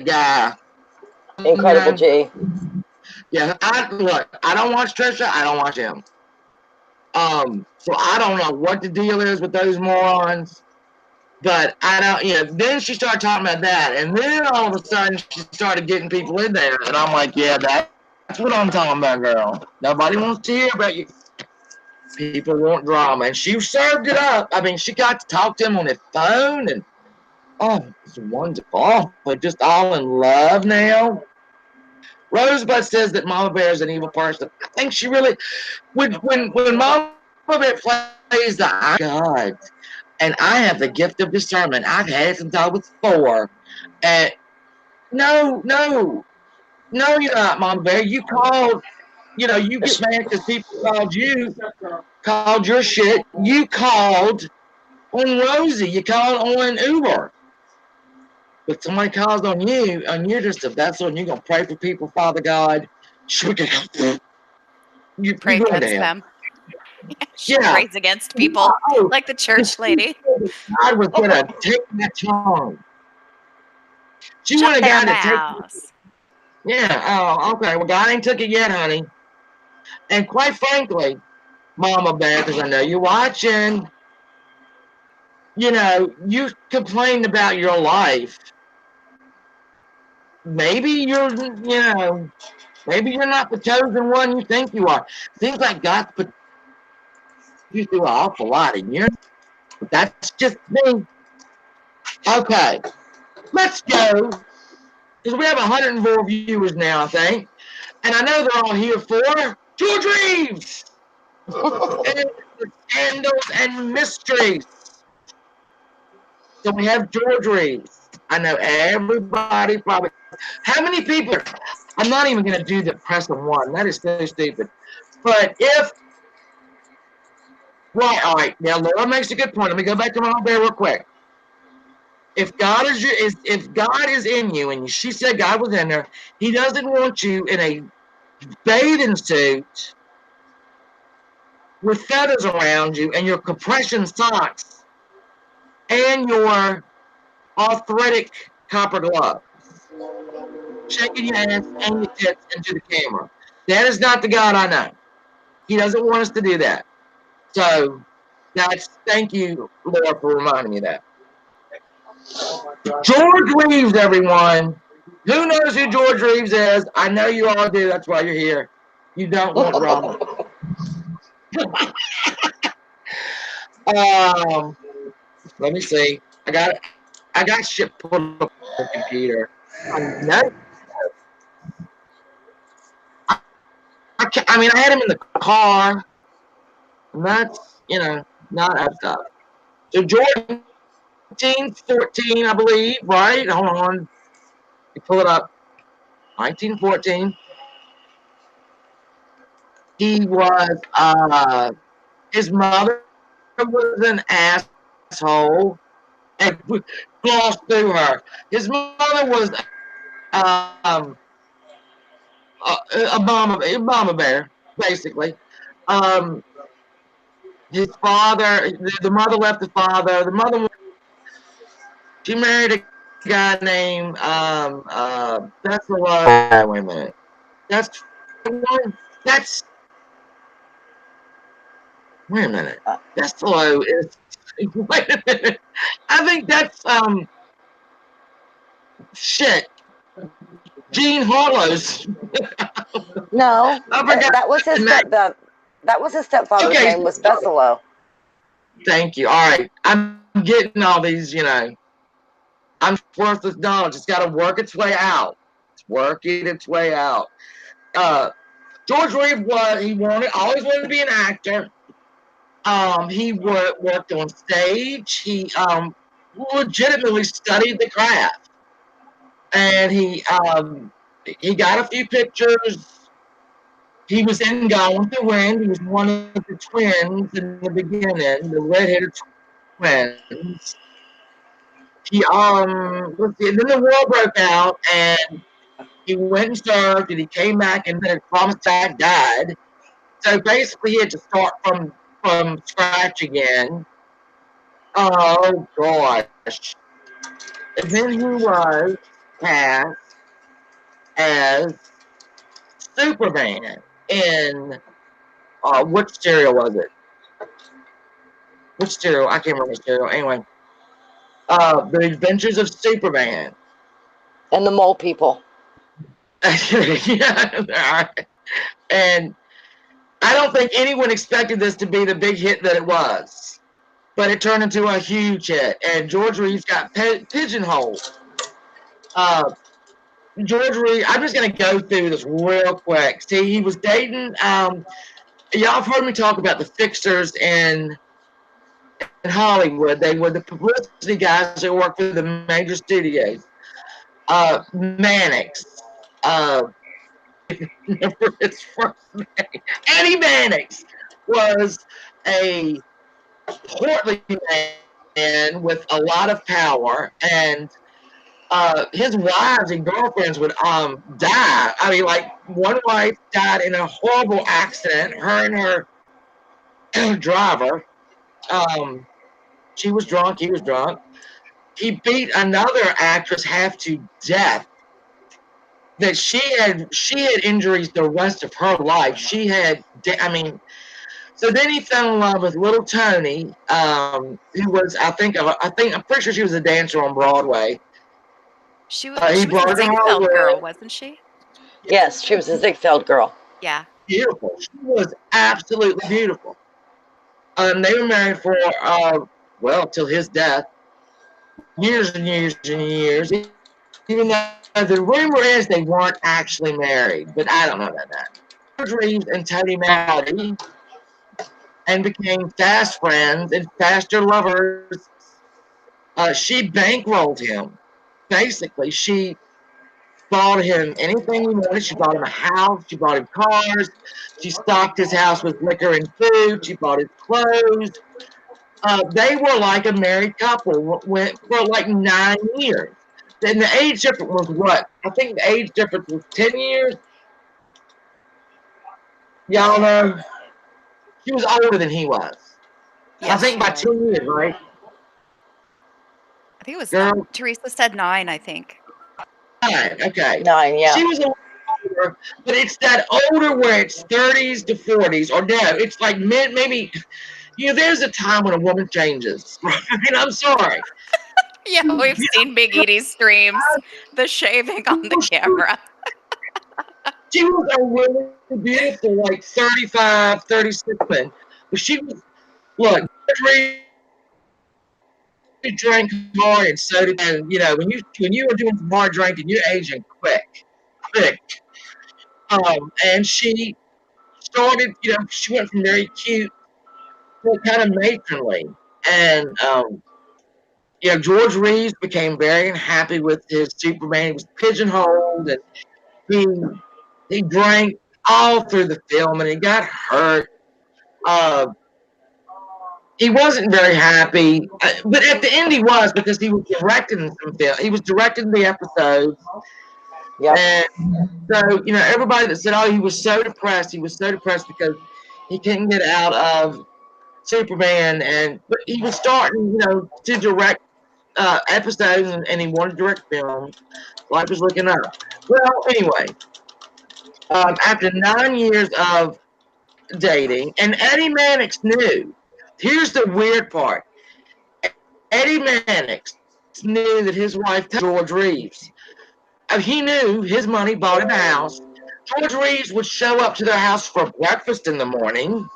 guy. Incredible G. Yeah. I don't watch Trisha. I don't watch him. So I don't know what the deal is with those morons. But I don't. Then she started talking about that, and then all of a sudden she started getting people in there, and I'm like, yeah, that's what I'm talking about, girl. Nobody wants to hear about you. People want drama, and she served it up. I mean, she got to talk to him on his phone, and oh, it's wonderful. Oh, they're just all in love now. Rosebud says that Mama Bear is an evil person. I think she really, when Mama Bear plays the God, and I have the gift of discernment. I've had it since I was 4. And no, no, no, you're not, Mama Bear. You called, you get mad because people called your shit. You called on Rosie. You called on Uber. But somebody calls on you, and you're just a vessel, and you're gonna pray for people, Father God. You're Pray going to against hell. them. She Yeah. prays against people Oh, like the church lady. God was gonna take that tongue. She Shut wanted a their guy to take. mouths. Yeah. Oh, okay. Well, God ain't took it yet, honey. And quite frankly, Mama Bear, because I know you're watching. You complained about your life. Maybe maybe you're not the chosen one you think you are. Seems like God's put you through an awful lot, and you're not. But that's just me. Okay, let's go. Because we have 104 viewers now, I think. And I know they're all here for George Reeves and the scandals and mysteries. So we have George Reeves. I know everybody probably. How many people are? I'm not even going to do the press of one. That is so stupid. But if right, all right. Now Laura makes a good point. Let me go back to my bear real quick. If God is in you, and she said God was in her, He doesn't want you in a bathing suit with feathers around you and your compression socks and your arthritic copper gloves, shaking your ass and your tits into the camera. That is not the God I know. He doesn't want us to do that. So thank you, Lord, for reminding me of that. George Reeves, everyone. Who knows who George Reeves is? I know you all do. That's why you're here. You don't want drama. Um, Let me see. I got shit pulled up on the computer. No, I mean, I had him in the car, and that's not that stuff. So George, 1914, I believe, right? Hold on, you pull it up. 1914. He was his mother was an asshole and glossed through her. His mother was um a mama bear, basically. Um, his father, the mother left the father. The mother, she married a guy named that's the one. Wait a minute. That's one. That's wait a minute. That's the low. Wait a minute. I think that's shit. Gene Harlow's. No, I forgot that was his the name. that was his stepfather's Okay, name was Besselo. thank you. All right, I'm getting all these. I'm worthless knowledge. It's got to work its way out. It's working its way out. Uh, George Reeves always wanted to be an actor. He worked on stage. He legitimately studied the craft, and he got a few pictures. He was in Gone with the Wind. He was one of the twins in the beginning, the redheaded twins. Let's see, and then the war broke out, and he went and served, and he came back, and then his dad died. So basically, he had to start from scratch again. Oh gosh! And then he was cast as Superman in which serial was it? Which serial? I can't remember the serial. Anyway, The Adventures of Superman. And the mole people. Yeah, and I don't think anyone expected this to be the big hit that it was, but it turned into a huge hit, and George Reeves got pigeonholed. Uh, George Reeves, I'm just going to go through this real quick. See, he was dating, y'all have heard me talk about the fixers in Hollywood. They were the publicity guys that worked for the major studios. Mannix, uh, remember his first name? Eddie Mannix was a portly man with a lot of power, and his wives and girlfriends would die. I mean, like one wife died in a horrible accident. Her and her driver. Um, she was drunk. He was drunk. He beat another actress half to death. That she had injuries the rest of her life. She had. I mean, so then he fell in love with little Tony, who was I'm pretty sure she was a dancer on Broadway. She He was a brought her to Ziegfeld girl, Hollywood. wasn't she? Yes, she was a Ziegfeld girl. Yeah. Beautiful. She was absolutely beautiful. They were married for till his death, years and years and years. Even though the rumor is they weren't actually married, but I don't know about that. George Reeves and Tony met and became fast friends and faster lovers. She bankrolled him. Basically, she bought him anything he wanted. She bought him a house. She bought him cars. She stocked his house with liquor and food. She bought his clothes. They were like a married couple. Went for like 9 years. Then the age difference was what? I think the age difference was 10 years. Y'all know she was older than he was. I Yes, think she by was. 2 years, right? I think it was Girl, Teresa said 9, I think. nine. Okay. 9, yeah. She was a little older, but it's that older where it's 30s to 40s, or no, it's like maybe, there's a time when a woman changes. Right? I'm sorry. Yeah, we've seen Big Edie's streams, the shaving on the camera. She was a really beautiful, like 35, 36 woman. But she was, look, George Reeves drank hard and so did, and when you were doing some hard drinking, you're aging quick. And she started, she went from very cute to kind of matronly. And, George Reeves became very unhappy with his Superman. He was pigeonholed, and he he drank all through the film, and he got hurt. Uh, he wasn't very happy, but at the end he was, because he was directing some film. He was directing the episodes, Yep. and so everybody that said, "Oh, he was so depressed," he was so depressed because he couldn't get out of Superman, but he was starting, to direct episodes, and he wanted to direct films. Life was looking up. Well, anyway, after 9 years of dating, and Eddie Mannix knew. Here's the weird part. Eddie Mannix knew that his wife, George Reeves, he knew his money bought him a house. George Reeves would show up to their house for breakfast in the morning.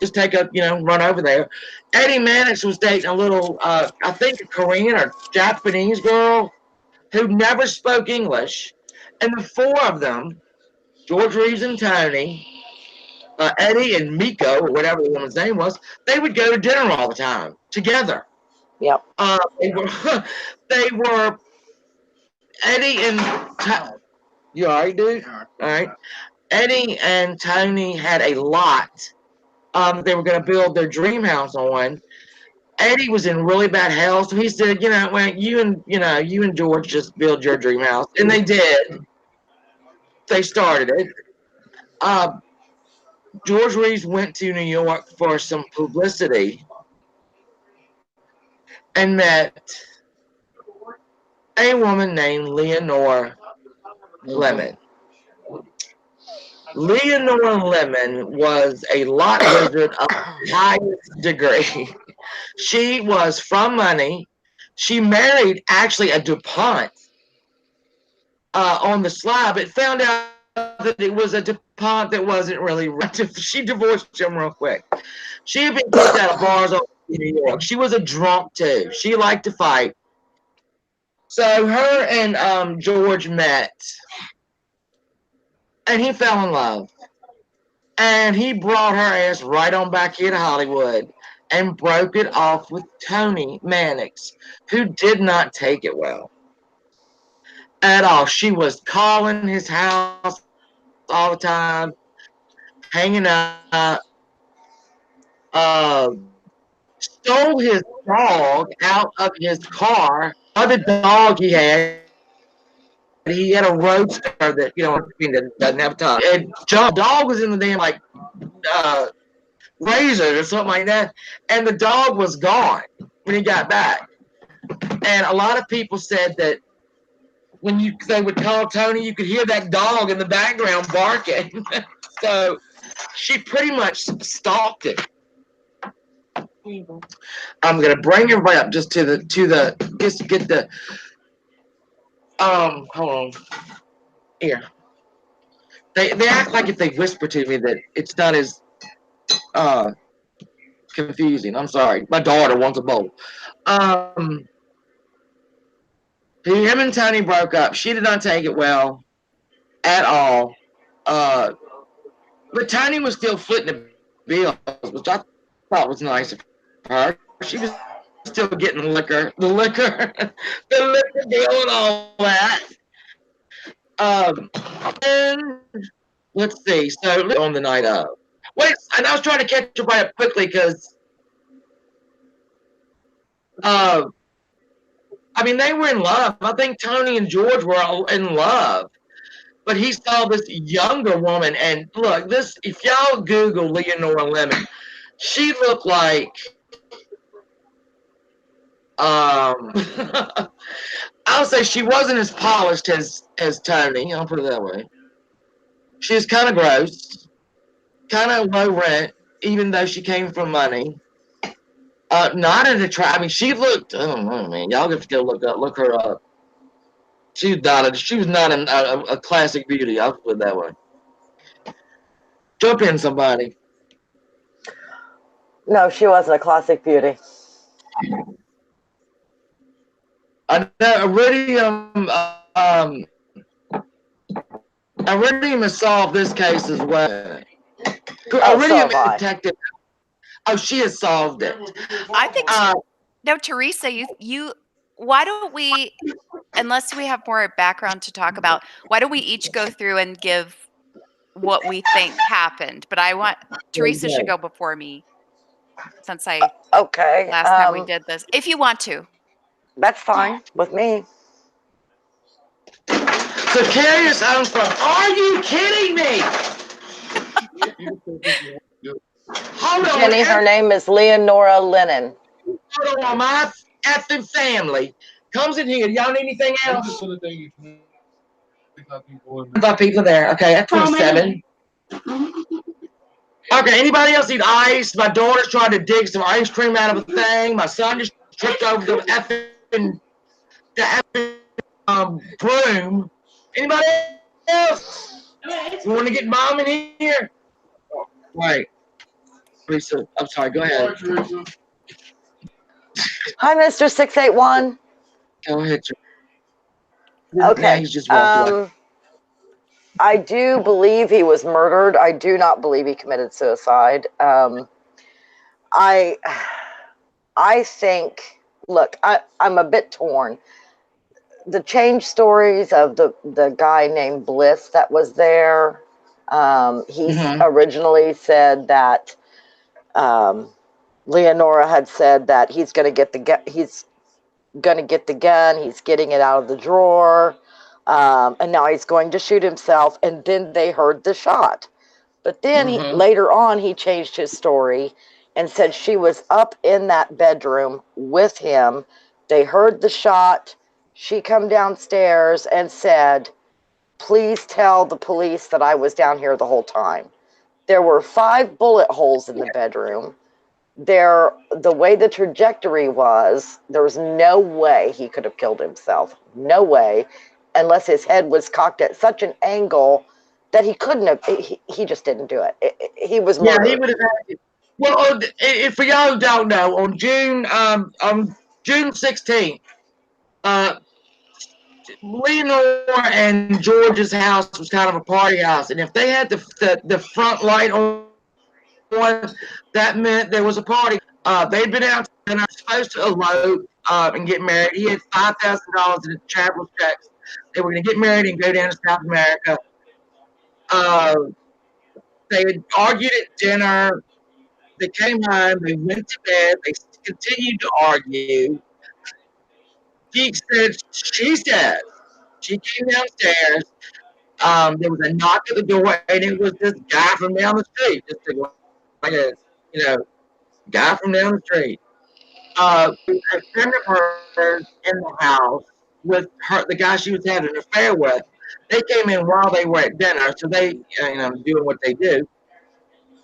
Just take run over there. Eddie Mannix was dating a little, I think, a Korean or Japanese girl who never spoke English. And the four of them, George Reeves and Tony, Eddie and Miko, or whatever the woman's name was, they would go to dinner all the time together. Yep. They were, they were Eddie and you all right, dude? All right. Eddie and Tony had a lot. They were going to build their dream house on. Eddie was in really bad health, so he said, well, you and George just build your dream house, and they did. They started it. Uh, George Reeves went to New York for some publicity and met a woman named Leonore Lemon. Leonore Lemon was a lot wizard of the highest degree. She was from money. She married actually a DuPont on the slide, but found out that it was a DuPont that wasn't really right. She divorced him real quick. She had been kicked out of bars all in New York. She was a drunk too. She liked to fight. So her and George met, and he fell in love. And he brought her ass right on back here to Hollywood and broke it off with Tony Mannix, who did not take it well at all. She was calling his house all the time, hanging up, stole his dog out of his car. Other dog he had. He had a roadster that, doesn't have a top. It jumped. The dog was in the damn, like, uh, razors or something like that, and the dog was gone when he got back. And a lot of people said that when they would call Tony, you could hear that dog in the background barking. So she pretty much stalked him. I'm gonna bring everybody up just just get the hold on here. They act like if they whisper to me that it's not as uh confusing. I'm sorry. My daughter wants a bowl. Um him and Tony broke up. She did not take it well at all. Uh but Tony was still footing the bills, which I thought was nice of her. She was still getting the liquor, the liquor deal and all that. And let's see. So on the night of. Wait, and I was trying to catch everybody up quickly because uh, I mean they were in love. I think Tony and George were all in love. But he saw this younger woman, and look, this if y'all Google Leonora Lemon, she looked like Um, I'll say she wasn't as polished as Tony. I'll put it that way. She was kind of gross, kind of low rent, even though she came from money. Not an attract. I mean, she looked. I don't know, man. Y'all have to go look her up. She was not a classic beauty. I'll put it that way. Jump in, somebody. No, she wasn't a classic beauty. I know Iridium has solved this case as well. Oh, so Iridium have I. detective. Oh, she has solved it. I think Uh, no, Teresa, you why don't we, unless we have more background to talk about, why don't we each go through and give what we think happened? But I want Teresa should go before me since I Okay, last time we did this. If you want to. that's fine with me. so carry us on from. Are you kidding me? Hold on, Jenny, her name is Leonora Lennon. hold on. My effing family comes in here. Y'all need anything else? 25 people there. Okay, that's 27. Okay, anybody else need ice? My daughter's trying to dig some ice cream out of a thing. My son just tripped over the effing broom. Anybody else? You want to get mom in here? Wait, Lisa. I'm sorry. Go ahead. Hi, Mr. 681. Go ahead. Now Okay. he's just walked away. I do believe he was murdered. I do not believe he committed suicide. I I think, look, I'm a bit torn. The change stories of the guy named Bliss that was there. He originally said that um, Leonora had said that he's going to get the gun. He's getting it out of the drawer, and now he's going to shoot himself. And then they heard the shot. But then later on, he changed his story and said she was up in that bedroom with him. They heard the shot. She come downstairs and said, "Please tell the police that I was down here the whole time." There were 5 bullet holes in the bedroom. The way the trajectory was, there was no way he could have killed himself. No way, unless his head was cocked at such an angle that he couldn't have. He just didn't do it. He was Yeah, he murdered. would have had it. Well, for y'all who don't know, on June 16th, uh, Leonore and George's house was kind of a party house, and if they had the front light on, that meant there was a party. They'd been out and are supposed to elope and get married. He had $5,000 in travel checks. They were going to get married and go down to South America. Uh, they had argued at dinner. They came home. They went to bed. They continued to argue. She said, she came downstairs. There was a knock at the door, and it was this guy from down the street, just like a, you know, guy from down the street. A friend of hers in the house with the guy she was having an affair with. They came in while they were at dinner, so they, doing what they do.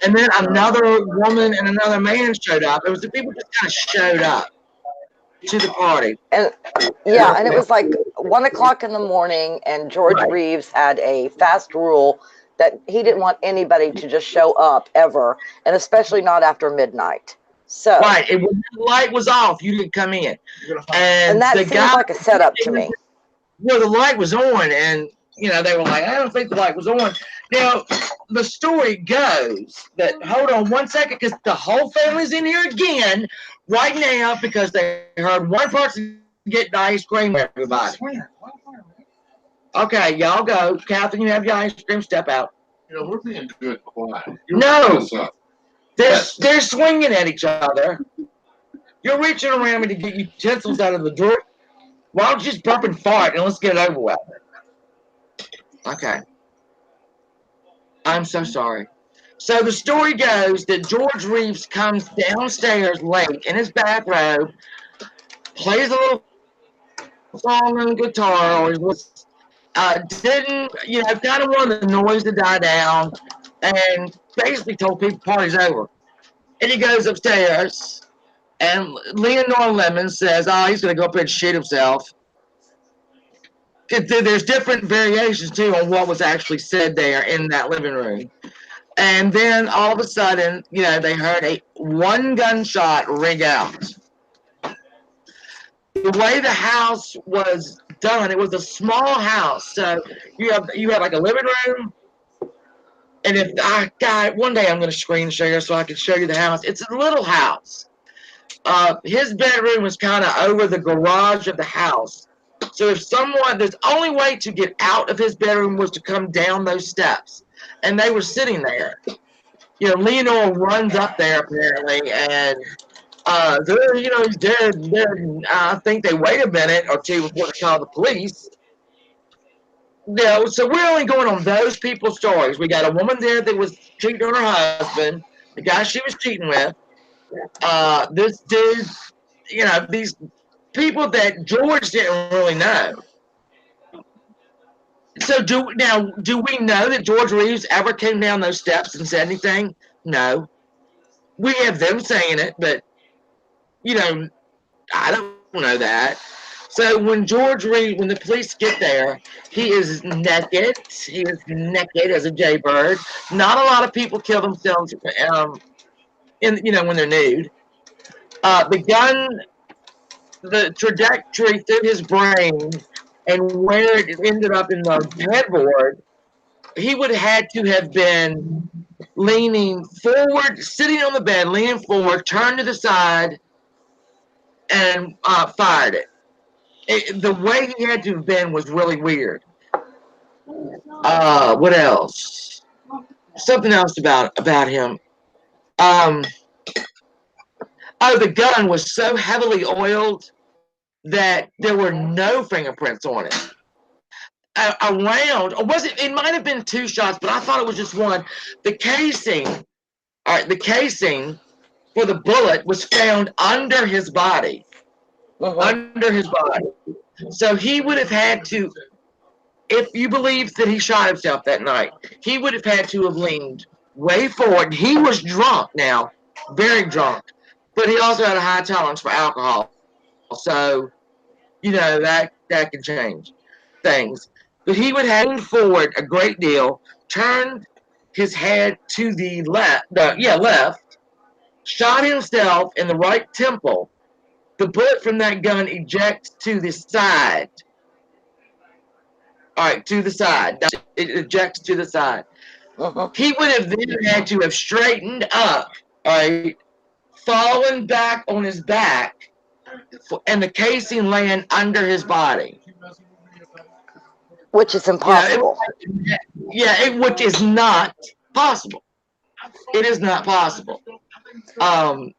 And then another woman and another man showed up. It was the people just kind of showed up to the party. And yeah, and it was like 1 o'clock in the morning, and George Right. Reeves had a fast rule that he didn't want anybody to just show up ever, and especially not after midnight. So, Right. When the light was off, you didn't come in. and And that the seems guy, like a setup to me. well, the light was on, and they were like, I don't think the light was on. Now, the story goes that, hold on one second, because the whole family's in here again right now because they heard one person get the ice cream. Everybody. Okay, y'all go. Catherine, you have your ice cream. Step out. We're being good, quiet. No, they're swinging at each other. You're reaching around me to get utensils out of the drawer. Why don't you just burp and fart and let's get it over with? Okay. I'm so sorry. So the story goes that George Reeves comes downstairs late in his bathrobe, plays a little song on the guitar, or didn't, kind of wanted the noise to die down, and basically told people party's over. And he goes upstairs, and Leonore Lemon says, "Oh, he's going to go up and shoot himself." There's different variations too on what was actually said there in that living room. And then all of a sudden, they heard a one gunshot ring out. The way the house was done, it was a small house. So you have like a living room, and if God, one day I'm going to screen share so I can show you the house. It's a little house. His bedroom was kind of over the garage of the house. So there's only way to get out of his bedroom was to come down those steps, and they were sitting there. Leonore runs up there apparently, and he's dead. I think they wait a minute or two before they call the police. So we're only going on those people's stories. We got a woman there that was cheating on her husband, the guy she was cheating with. This dude, these people that George didn't really know. So do we know that George Reeves ever came down those steps and said anything? No. We have them saying it, but you know, I don't know that. So when the police get there, he is naked. He is naked as a jaybird. Not a lot of people kill themselves, when they're nude. The gun, the trajectory through his brain, and where it ended up in the headboard, he would have had to have been leaning forward, sitting on the bed, leaning forward, turned to the side, and fired it. The way he had to have been was really weird. What else? Something else about him. Um, the gun was so heavily oiled that there were no fingerprints on it. Around, or was it? It might have been two shots, but I thought it was just one. The casing, all right, the casing for the bullet was found under his body, under his body. So he would have had to, if you believe that he shot himself that night, he would have had to have leaned way forward. He was drunk now, very drunk, but he also had a high tolerance for alcohol. So, that can change things. But he would have leaned forward a great deal, turned his head to the left, left, shot himself in the right temple. The bullet from that gun ejects to the side. All right, to the side. It ejects to the side. He would have then had to have straightened up, all right, fallen back on his back, and the casing laying under his body. Which is impossible. Which is not possible. It is not possible. Um,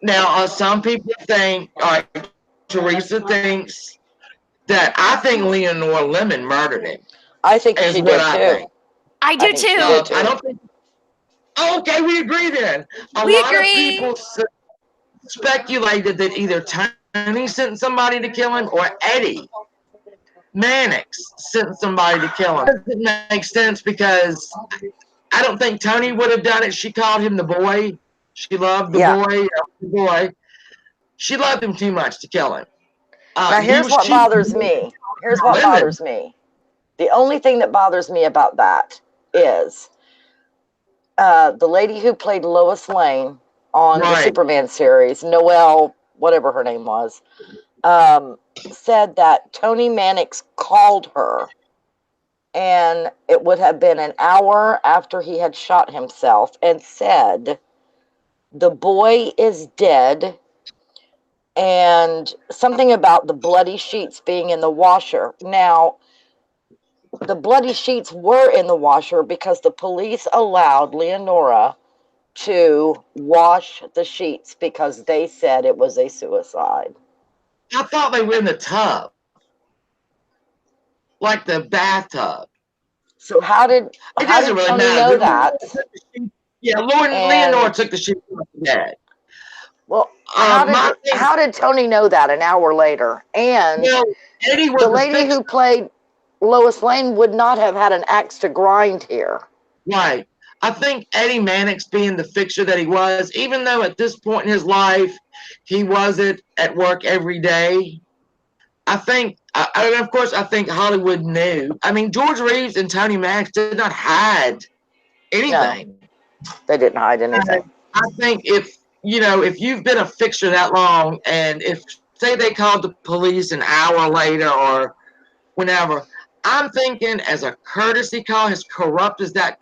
Now, some people think, all right, Teresa thinks that I think Leonore Lemon murdered him. I think Is she what did I too. think. I do too. I don't think. Oh, okay, we agree then. A We lot of agree. people speculated that either Tony sent somebody to kill him or Eddie Mannix sent somebody to kill him. It doesn't make sense because I don't think Tony would have done it. She called him the boy. She loved the Yeah. boy. The boy. She loved him too much to kill him. Now He here's was what cheating bothers me. Here's on what women. bothers me. The only thing that bothers me about that is the lady who played Lois Lane on the Right. Superman series, Noelle, whatever her name was, said that Tony Mannix called her, and it would have been an hour after he had shot himself, and said, "The boy is dead," and something about the bloody sheets being in the washer. Now, the bloody sheets were in the washer because the police allowed Leonora to wash the sheets because they said it was a suicide. I thought they were in the tub, like the bathtub. So how did It doesn't really Tony matter. know that? Leonore And took the sheet off the bed. Well, My thing, how did Tony know that an hour later? And well, Eddie the was the lady fixer. who played Lois Lane would not have had an axe to grind here. Right. I think Eddie Mannix being the fixer that he was, even though at this point in his life he wasn't at work every day, I think, and of course, I think Hollywood knew. I mean, George Reeves and Tony Mannix did not hide No, anything. they didn't hide anything. I think if you've been a fixer that long, and if say they called the police an hour later or whenever, I'm thinking as a courtesy call, as corrupt as that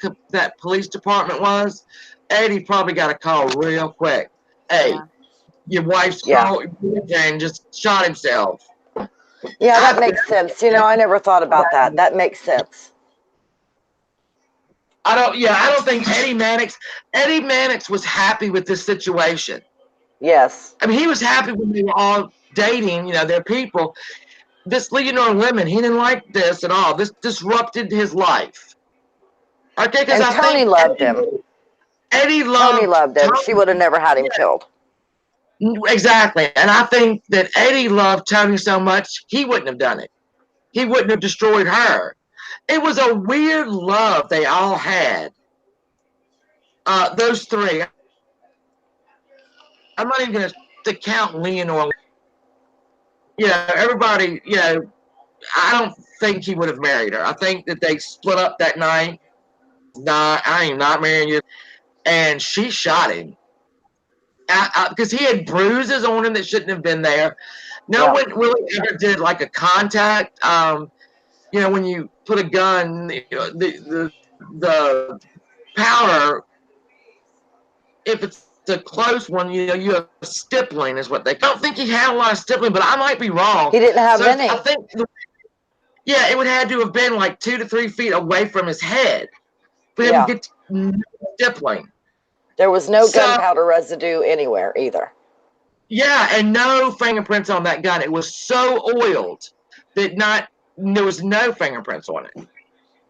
police department was, Eddie probably got a call real quick. Hey, Yeah. your wife's Yeah. boyfriend just shot himself. Yeah, I that makes sense. You know, I never thought about that. That makes sense. I don't. Yeah, I don't think Eddie Mannix. Eddie Mannix was happy with this situation. Yes. I mean, he was happy when they were all dating. Their people. This Leonore Lemon, he didn't like this at all. This disrupted his life. Okay, because And I Tony think loved him. Eddie Tony loved loved him. She Tony. would have never had him killed. Exactly, and I think that Eddie loved Tony so much he wouldn't have done it. He wouldn't have destroyed her. It was a weird love they all had. Those three. I'm not even going to count Leonore. Everybody. I don't think he would have married her. I think that they split up that night. I am not marrying you. And she shot him because he had bruises on him that shouldn't have been there. No Yeah. one really ever did like a contact. When you put a gun, the powder, if it's a close one, you have stippling is what they. I don't think he had a lot of stippling, but I might be wrong. He didn't have So I any. think, yeah, it would have to have been like 2 to 3 feet away from his head for him to Yeah. get stippling. There was no So gunpowder residue anywhere either. yeah, and no fingerprints on that gun. It was so oiled that not there was no fingerprints on it,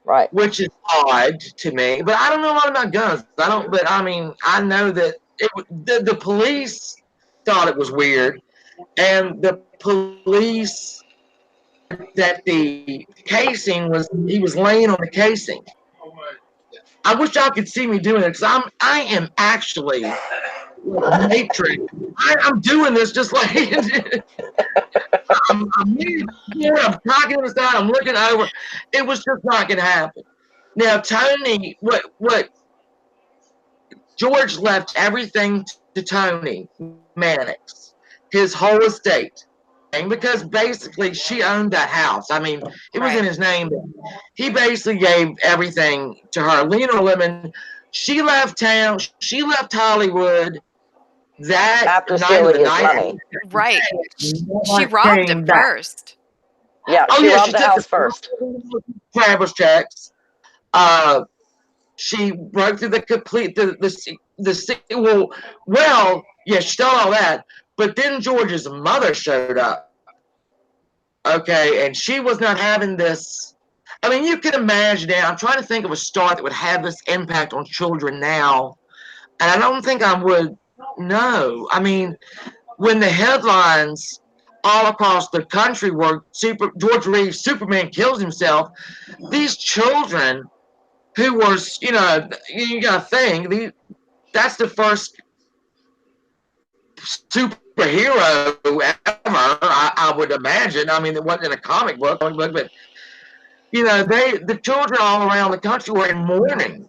Right. which is odd to me. But I don't know a lot about guns. I don't. But I mean, I know that the police thought it was weird, and the police that the casing was he was laying on the casing. I wish y'all could see me doing it because I am actually matrix. I'm doing this just like I'm talking to the side. I'm looking over. It was just not going to happen. Now, Tony, what George left everything to Tony Mannix, his whole estate, because basically she owned that house. I mean, it was in Right. his name. He basically gave everything to her. Leonore Lemon, she left town. She left Hollywood that After night of stealing the his night. money. Right. She Never robbed him came back. first. Yeah, Oh she yeah, she robbed the took house first. traveler's checks. Uh, she broke through the complete the yeah, she stole all that. But then George's mother showed up. Okay, and she was not having this. I mean, you can imagine now. I'm trying to think of a star that would have this impact on children now, and I don't think I would. No, I mean, when the headlines all across the country were George Reeves Superman kills himself, these children who were, you got to think, that's the first superhero ever, I would imagine. I mean, it wasn't in a comic book, but the children all around the country were in mourning.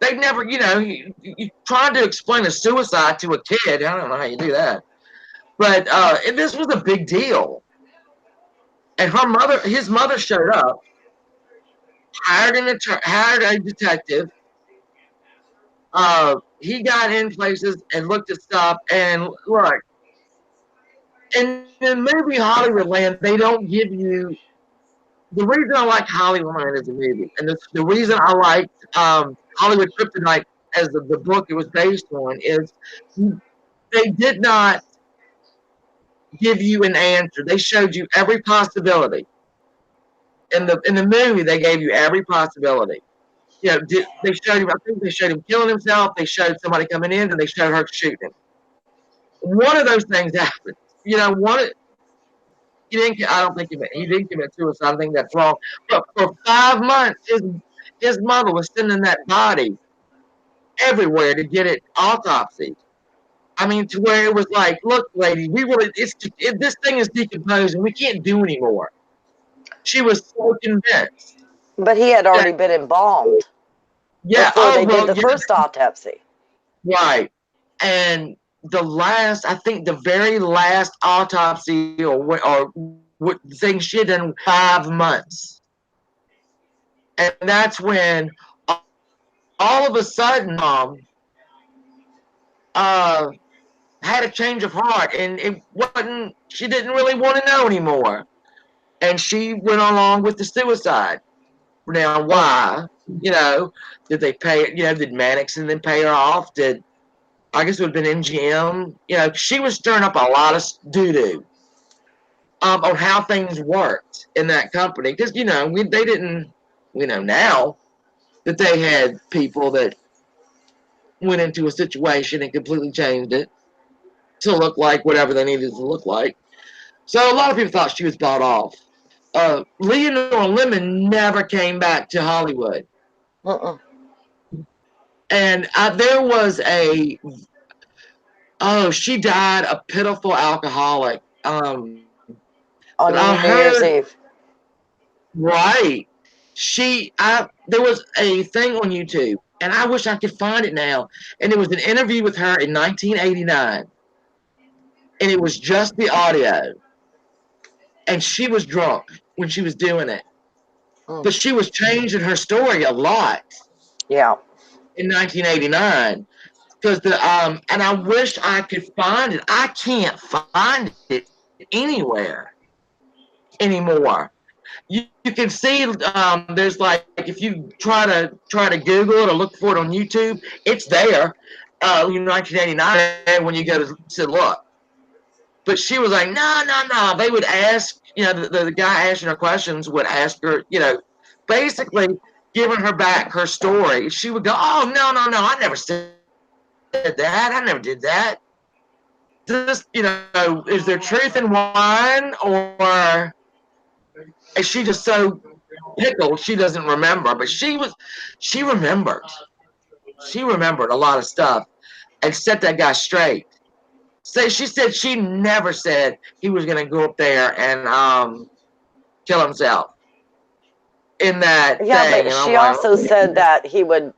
They never, you tried to explain a suicide to a kid. I don't know how you do that, but this was a big deal. And his mother showed up, hired a detective. He got in places and looked at stuff. And look, in movie Hollywoodland, they don't give you the reason I like Hollywoodland as a movie, and the reason I liked Hollywood Kryptonite as the book it was based on is they did not give you an answer. They showed you every possibility. In the movie, they gave you every possibility. They showed him. I think they showed him killing himself. They showed somebody coming in, and they showed her shooting him. one of those things happens. You know, he didn't. I don't think he didn't commit suicide. I think that's wrong. But for 5 months, his mother was sending that body everywhere to get it autopsy. I mean, to where it was like, look, lady, this thing is decomposing. We can't do anymore. She was so convinced But he had that, already been embalmed yeah, before oh they did well, the yeah, first autopsy. right. And I think the very last autopsy or what thing she had done 5 months, and that's when all of a sudden, uh, had a change of heart, and it wasn't. She didn't really want to know anymore, and she went along with the suicide. Now, Mm. why? You know, did they pay? You know, did Mannix and then pay her off? Did I guess it would have been MGM? You know, she was stirring up a lot of doo doo on how things worked in that company because you know they didn't. We know now that they had people that went into a situation and completely changed it to look like whatever they needed to look like. So a lot of people thought she was bought off. Leonora Lemon never came back to Hollywood. Mm-mm. And there was she died a pitiful alcoholic. But I On New heard, Year's Eve. right. There was a thing on YouTube, and I wish I could find it now. And it was an interview with her in 1989, and it was just the audio. And she was drunk when she was doing it, Mm. but she was changing her story a lot Yeah. in 1989 because and I wish I could find it. I can't find it anywhere anymore. You can see there's like if you try to Google it or look for it on YouTube, it's there. In 1989 when you go to look. But she was like, no, no, no. They would ask, you know, the guy asking her questions would ask her, you know, basically giving her back her story. She would go, oh, no, no, no. I never said that. I never did that. Just, you know, is there truth in one or is she just so pickled she doesn't remember? But she remembered. She remembered a lot of stuff and set that guy straight. So she said she never said he was going to go up there and kill himself in that Yeah, thing. but And I'm she like, also said that he would,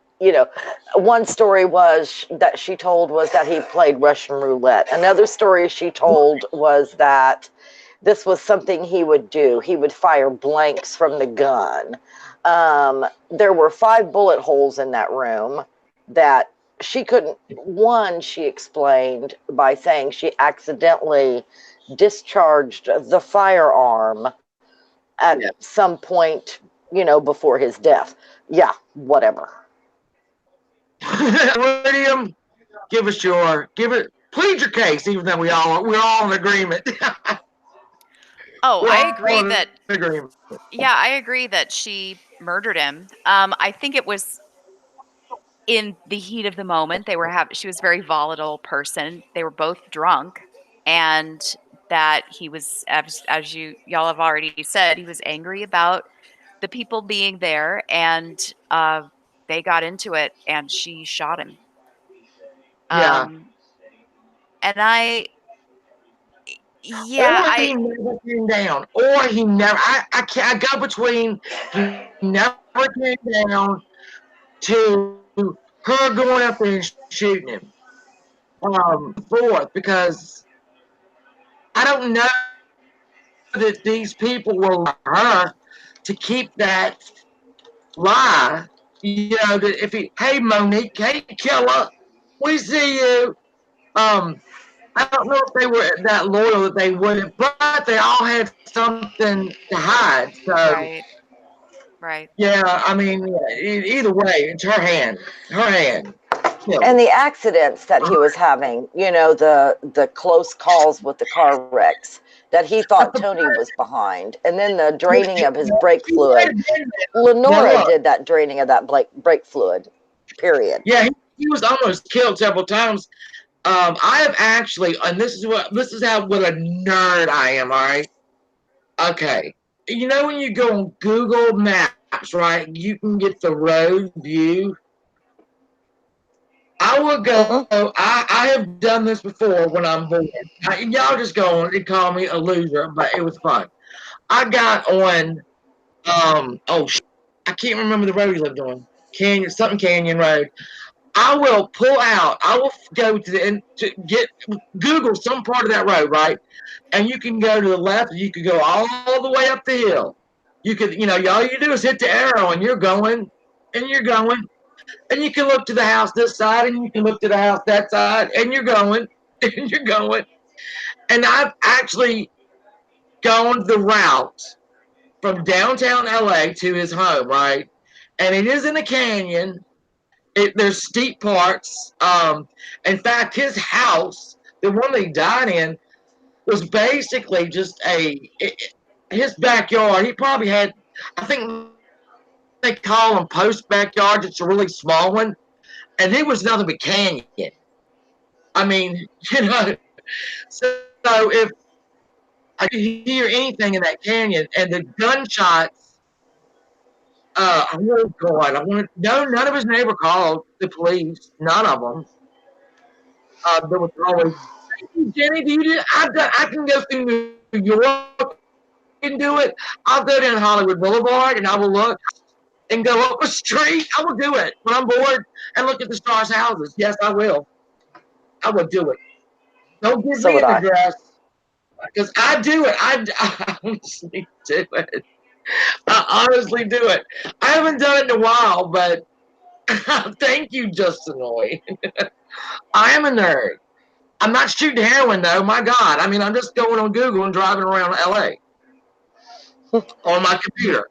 one story was that she told was that he played Russian roulette. Another story she told was that this was something he would do. He would fire blanks from the gun. There were 5 bullet holes in that room that she couldn't. One, she explained by saying she accidentally discharged the firearm at yeah. some point, before his death. Yeah, whatever. William, plead your case, even though we're all in agreement. Oh, We're I all in agree that agreement. yeah, I agree that she murdered him. I think it was in the heat of the moment. She was a very volatile person. They were both drunk, and that he was, as y'all have already said, he was angry about the people being there, and they got into it, and she shot him. Yeah. Um, and yeah, Or he never came down. Or he never. I can't. I go between he never came down to her going up there and shooting him. Forth because I don't know that these people were her to keep that lie. You know, that if he, hey Monique, hey Killa, we see you. Um, I don't know if they were that loyal that they wouldn't, but they all had something to hide. So right, right. yeah, I mean, either way, it's her hand. Her hand. Killed And him. the accidents that he was having, the close calls with the car wrecks that he thought Tony was behind, and then the draining of his brake He might fluid. have been there. Now Lenora look, did that draining of that brake fluid. Period. yeah, he was almost killed several times. I have actually, and this is how what a nerd I am. All right. Okay. You know when you go on Google Maps, right? You can get the road view. I will go. Mm-hmm. I have done this before when I'm bored. Y'all just go on and call me a loser, but it was fun. I got on. I can't remember the road he lived on. Canyon Road. I will pull out. I will go to the and to get Google some part of that road, right? And you can go to the left. You could go all the way up the hill. You could, all you do is hit the arrow, and you're going, and you're going, and you can look to the house this side, and you can look to the house that side, and you're going, and you're going. And I've actually gone the route from downtown LA to his home, right? And it is in a canyon. There's steep parts. In fact, his house, the one they died in, was basically just his backyard. He probably had, I think they call them post backyards. It's a really small one, and it was nothing but canyon. I mean, so if you hear anything in that canyon and the gunshots, oh God, no, none of his neighbor called the police, none of them. There was always, Jenny, do you do? I can go through New York and do it. I'll go down Hollywood Boulevard and I will look and go up a street. I will do it when I'm bored and look at the stars' houses. Yes, I will. I will do it. Don't give me So an would I. address because I do it. I honestly do it. I honestly do it. I haven't done it in a while, but thank you, Justin Roy. I am a nerd. I'm not shooting heroin though. My God, I mean, I'm just going on Google and driving around LA on my computer.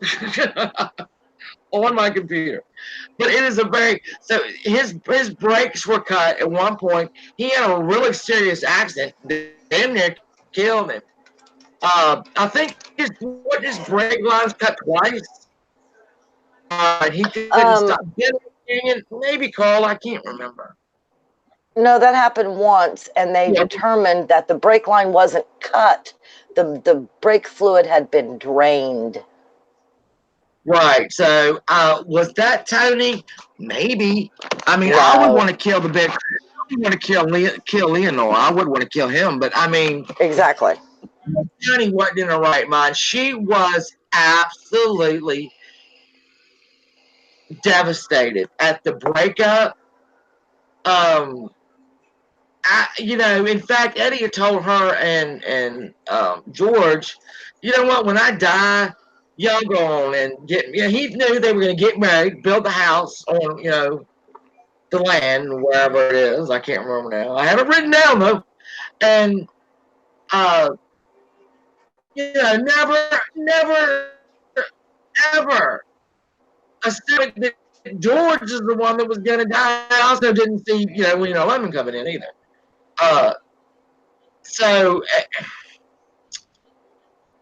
On my computer. But it is a very so his brakes were cut at one point. He had a really serious accident, damn near killed him. I think his brake lines cut twice. He couldn't stop. Um, Maybe Carl, I can't remember. no, that happened once, and they Yeah, determined that the brake line wasn't cut. The brake fluid had been drained. right. So was that Tony? Maybe. I mean, I would want No, to kill the big. I would want to kill Leonore. I would want to kill him, but I mean, exactly. Tony wasn't in her right mind. She was absolutely devastated at the breakup. Um, in fact, Eddie had told her and George, you know what? When I die, y'all go on and get. He knew they were going to get married, build the house on the land wherever it is. I can't remember now. I have it written down though, and uh, never, ever assumed that George is the one that was going to die. I also didn't see Lemon coming in either. Uh, so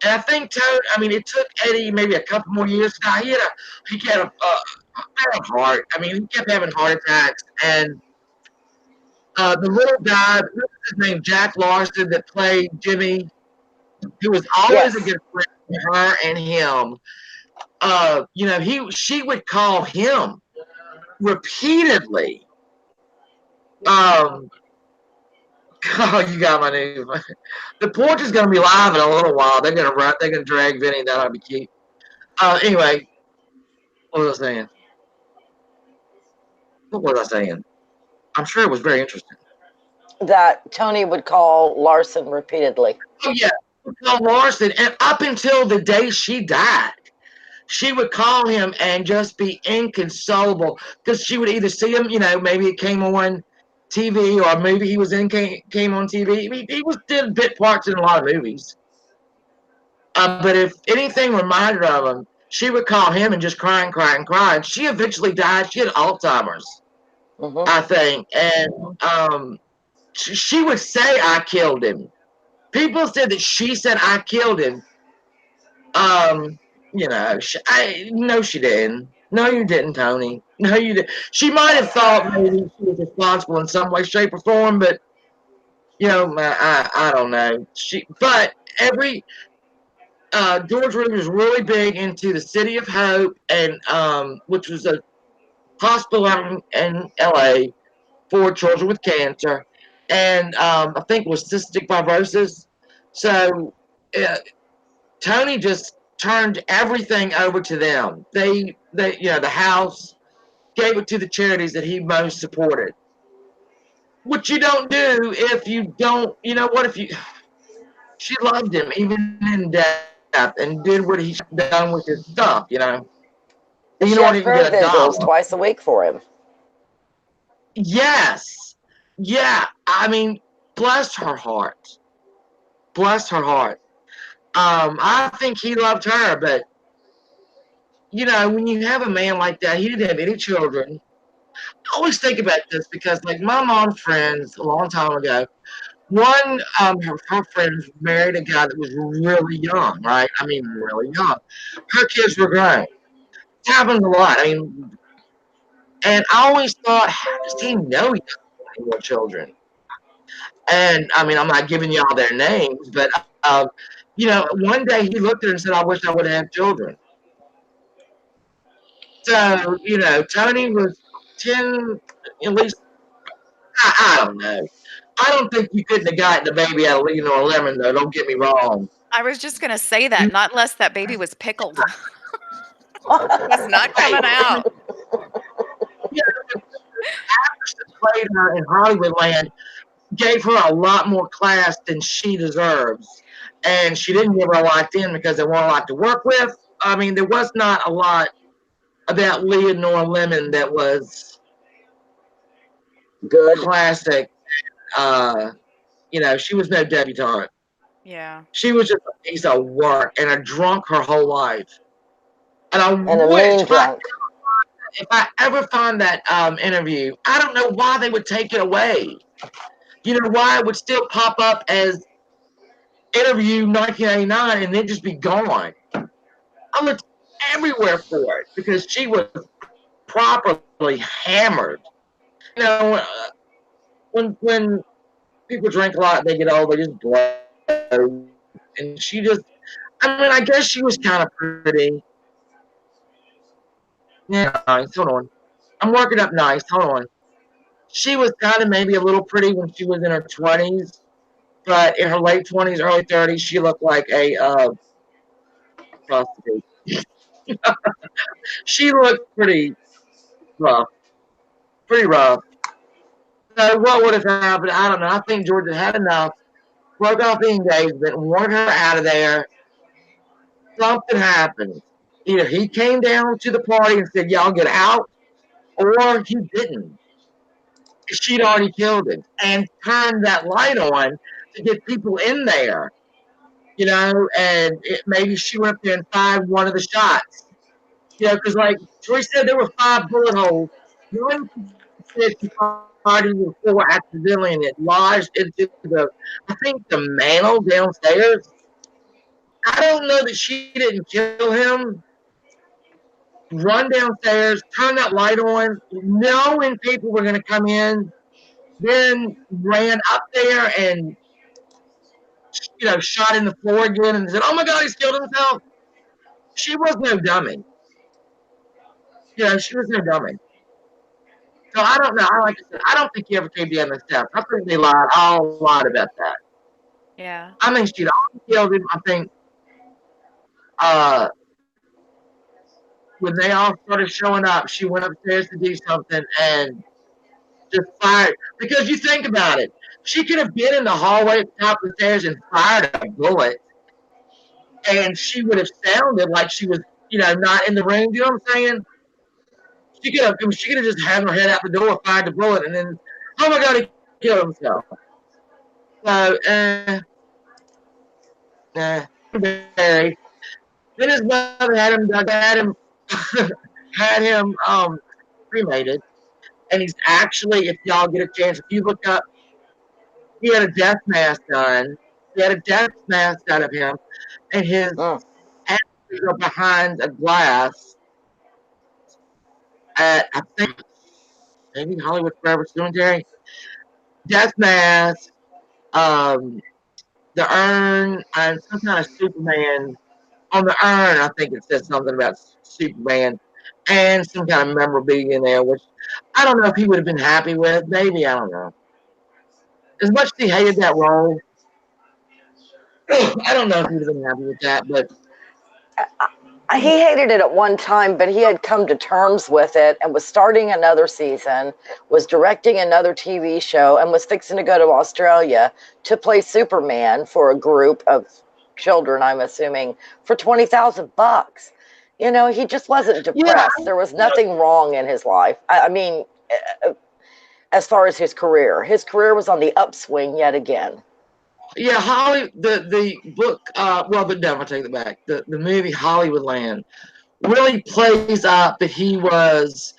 And I think Toad. I mean, it took Eddie maybe a couple more years to die. He had a heart. I mean, he kept having heart attacks. And the little guy, what was his name, Jack Larson, that played Jimmy, he was always a Yes. good friend with her and him. She would call him repeatedly. Um, oh, you got my name. The porch is going to be live in a little while. They're going to run. They're going to drag Vinny. That'll be cute. Anyway, what was I saying? What was I saying? I'm sure it was very interesting. That Tony would call Larson repeatedly. Oh yeah, Larson, and up until the day she died, she would call him and just be inconsolable because she would either see him, maybe it came on TV or maybe he was in came on TV. I mean, he was did bit parts in a lot of movies. But if anything reminded her of him, she would call him and just cry and cry and cry. And she eventually died. She had Alzheimer's, Mm-hmm. I think, and she would say, "I killed him." People said that she said I killed him. Um, no, she didn't. No, you didn't, Tony. No, you didn't. She might have thought maybe she was responsible in some way, shape, or form, but I don't know. But every George Reeves was really big into the City of Hope, and which was a hospital out in L.A. for children with cancer, and I think it was cystic fibrosis. So uh, Tony just turned everything over to them. The house gave it to the charities that he most supported. Which you don't do if you don't. You know what? If you She loved him even in death and did what he should have done with his stuff. You don't She even had get a prayer dollar. vigils twice a week for him. Yes. Yeah. I mean, bless her heart. Bless her heart. I think he loved her, but when you have a man like that, he didn't have any children. I always think about this because, like, my mom's friends a long time ago, one, her friends married a guy that was really young, right? I mean, really young. Her kids were grown. It happens a lot. I mean, and I always thought, how does he know he doesn't want any more children? And I mean, I'm not giving y'all their names, but one day he looked at her and said, "I wish I would have had children." So Tony was 10, at least. I don't know. I don't think you couldn't have gotten the baby out of a lemon, though. Don't get me wrong. I was just gonna say that, not unless that baby was pickled. Was not Hey, coming out. you know, actors that played her in Hollywood land gave her a lot more class than she deserves. And she didn't give her a lot then because they weren't a lot to work with. I mean, there was not a lot about Leonora Lemon that was Good. classic. Uh, she was no debutante. Yeah. She was just a piece of work and a drunk her whole life. And I And a wish mean drunk. if I ever find that interview, I don't know why they would take it away. Why it would still pop up as interview 1989 and then just be gone. I looked everywhere for it because she was properly hammered. You know, when people drink a lot, they get old, they just blow. And I mean, I guess she was kind of pretty. Yeah, nice. Hold on. I'm working up nice. Hold on. She was kind of maybe a little pretty when she was in her 20s, but in her late 20s, early 30s, she looked like a prostitute. She looked pretty rough, pretty rough. So what would have happened? I don't know. I think George had had enough, broke off the engagement, wanted her out of there. Something happened. Either he came down to the party and said, "Y'all get out," or he didn't. She'd already killed him and turned that light on to get people in there. And maybe she went up there and fired one of the shots. Because like Joy said, there were 5 bullet holes. One said she fired even 4 accidentally, and it lodged into I think the mantle downstairs. I don't know that she didn't kill him. Run downstairs, turn that light on, knowing people were going to come in, then ran up there and shot in the floor again and said, "Oh my God, he's killed himself." She was no dummy. She was no dummy. So I don't know. Like I said, I don't think he ever came down the steps. I think they lied all lot about that. Yeah. I think she'd already killed him. I think uh, when they all started showing up, she went upstairs to do something and just fired. Because you think about it, she could have been in the hallway at the top of the stairs and fired a bullet, and she would have sounded like she was, not in the room. You know what I'm saying? She could have just had her head out the door, fired the bullet, and then, oh my God, he killed himself. So, Barry. Then his mother had him cremated, and he's actually, if y'all get a chance, if you look up, he had a death mask done. He had a death mask done of him, and his Mm. ashes are behind a glass at I think maybe Hollywood Forever Cemetery. Death mask, um, the urn and some kind of Superman on the urn. I think it said something about Superman and some kind of memorabilia in there, which I don't know if he would have been happy with. Maybe I don't know. As much as he hated that role, I don't know if he would have been happy with that. But He hated it at one time, but he had come to terms with it and was starting another season, was directing another TV show, and was fixing to go to Australia to play Superman for a group of children, I'm assuming, for $20,000. He just wasn't yeah, depressed. There was nothing wrong in his life. I mean, as far as his career was on the upswing yet again. yeah, the book, well, but no, I take it back. The movie Hollywoodland really plays up that he was,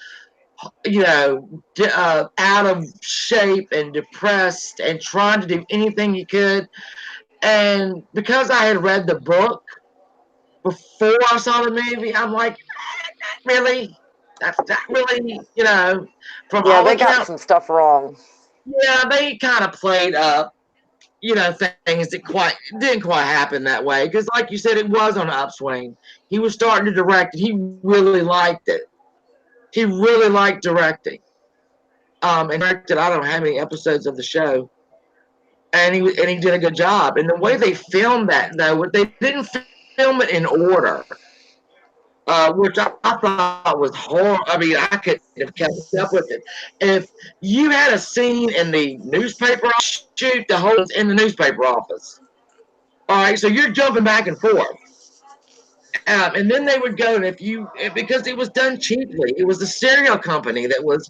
out of shape and depressed and trying to do anything he could. And because I had read the book before I saw the movie, I'm like, really? That's not really, from Yeah, all they got accounts, some stuff wrong. yeah, they kind of played up, things that didn't quite happen that way. Because, like you said, it was on an upswing. He was starting to direct, and he really liked it. He really liked directing. And directed I don't know how many episodes of the show, and he did a good job. And the way they filmed that, though, they didn't film it in order, which I thought was horrible. I mean, I couldn't have kept up with it. If you had a scene in the newspaper, shoot the whole in the newspaper office. All right, so you're jumping back and forth. And then they would go, and because it was done cheaply, it was the cereal company that was,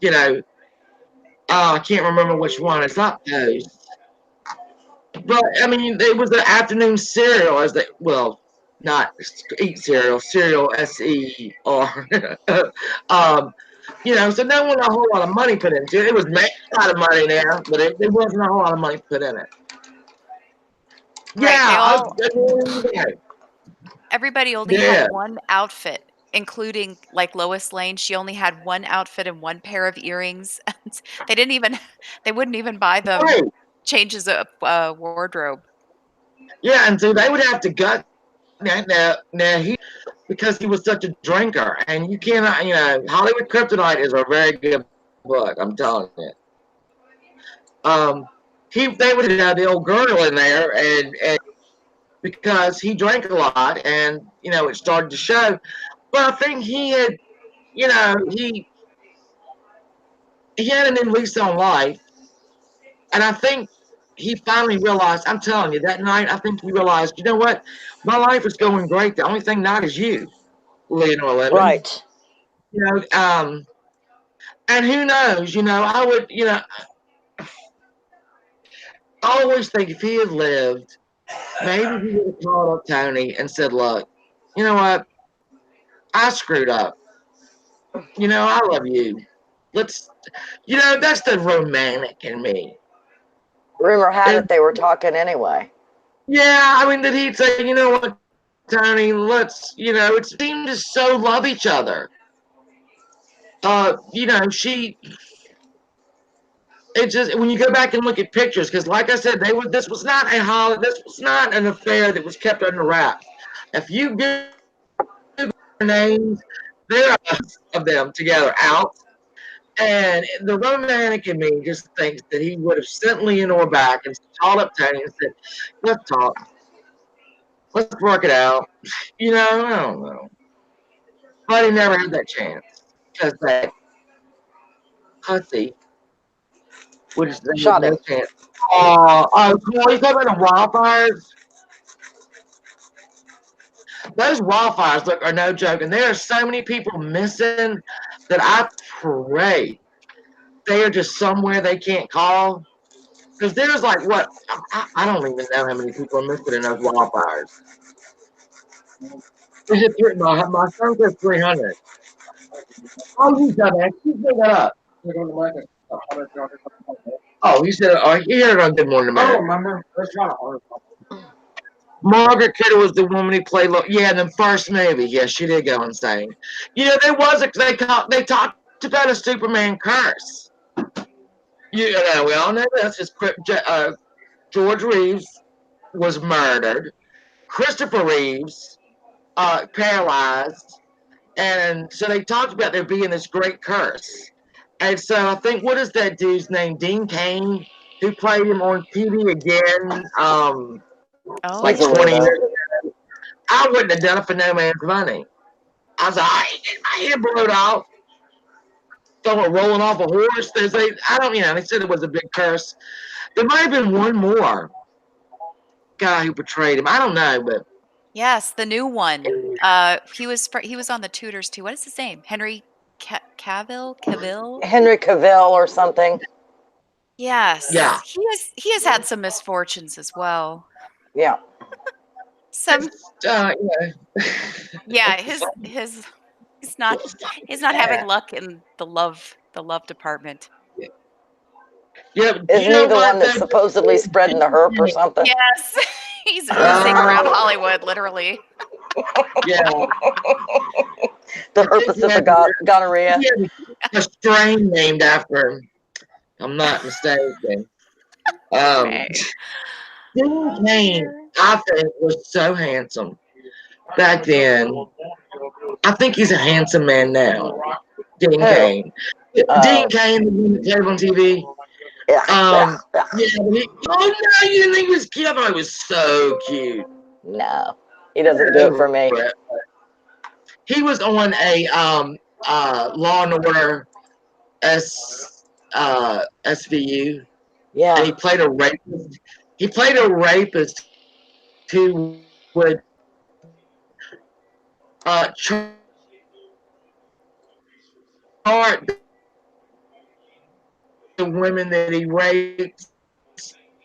I can't remember which one. It's not Post. But I mean, it was the afternoon cereal, as they not eat cereal, cereal SER. um, so no one a whole lot of money put into it. It was made a lot of money there, but it wasn't a whole lot of money put in it. Right. Yeah, Everybody only yeah, had one outfit, including like Lois Lane. She only had one outfit and one pair of earrings. They didn't even they wouldn't even buy them right. changes of wardrobe. Yeah, and so they would have to gut now he because he was such a drinker, and you cannot, Hollywood Kryptonite is a very good book. I'm telling you. Um, they would have the old girdle in there, and because he drank a lot, and it started to show. But I think he had, you know, he had an new lease on life, and I think he finally realized. I'm telling you, that night, I think he realized, you know what, my life is going great. The only thing not is you, Leonore Lemon. Right. You know, um, and who knows? I would, I always think if he had lived, maybe he would have called up Tony and said, "Look, you know what? I screwed up. I love you. Let's, that's the romantic in me." Rumor had And it they were talking anyway. yeah, I mean, that he'd say, "You know what, Tony? it seemed to so love each other. She, it's just when you go back and look at pictures, because like I said, this was not an affair that was kept under wraps. If you Google their names, there are of them together out. And the romantic in me just thinks that he would have sent Leonore back and called up Tony and said, "Let's talk. Let's work it out." I don't know. But he never had that chance because that hussy would have said Shot no him. chance. Cool. You talking about the wildfires? Those wildfires, look, are no joke. And there are so many people missing that I pray they are just somewhere they can't call. Because there's like what I don't even know how many people are missing in those wildfires. Is it my son says 300? Oh, you dumbass! You bring that up. Oh, he heard it on Good Morning America. Oh, remember? Margaret Kidder was the woman who played. Yeah, in the first movie, yeah, she did go insane. There was they talked about a Superman curse. We all know that's just George Reeves was murdered. Christopher Reeves paralyzed, and so they talked about there being this great curse. And so I think what is that dude's name? Dean Cain, who played him on TV again, like He's a Oh, 20 weirdo. years. I wouldn't have done it for no man's money. I was like, I hear blowed off, someone rolling off a horse. I don't, they said it was a big curse. There might have been one more guy who portrayed him. I don't know, but yes, the new one. He was on the Tudors too. What is his name? Henry Cavill? Cavill? Henry Cavill or something. Yes, yeah, he has had some misfortunes as well. Yeah. Some yeah. yeah, his he's not he's not having luck in the love department. Yeah, you Isn't he know the one what that's though? supposedly spreading the herp or something? Yes. He's oozing around Uh, Hollywood, literally. yeah, The I think herpes of the gonorrhea. he had a strain named after him. If I'm not mistaken. He Um, may. Dean Oh Cain, dear. I think, was so handsome back then. I think he's a handsome man now. Dean Who? Cain. Dean Oh, Cain, the one that played on TV. yeah, yeah, yeah. Yeah, oh no, you didn't think he was cute? I thought he was so cute. No, he doesn't do it for me. He was on a Law and Order SVU, and Yeah, he played a rapist. He played a rapist who would chart the women that he raped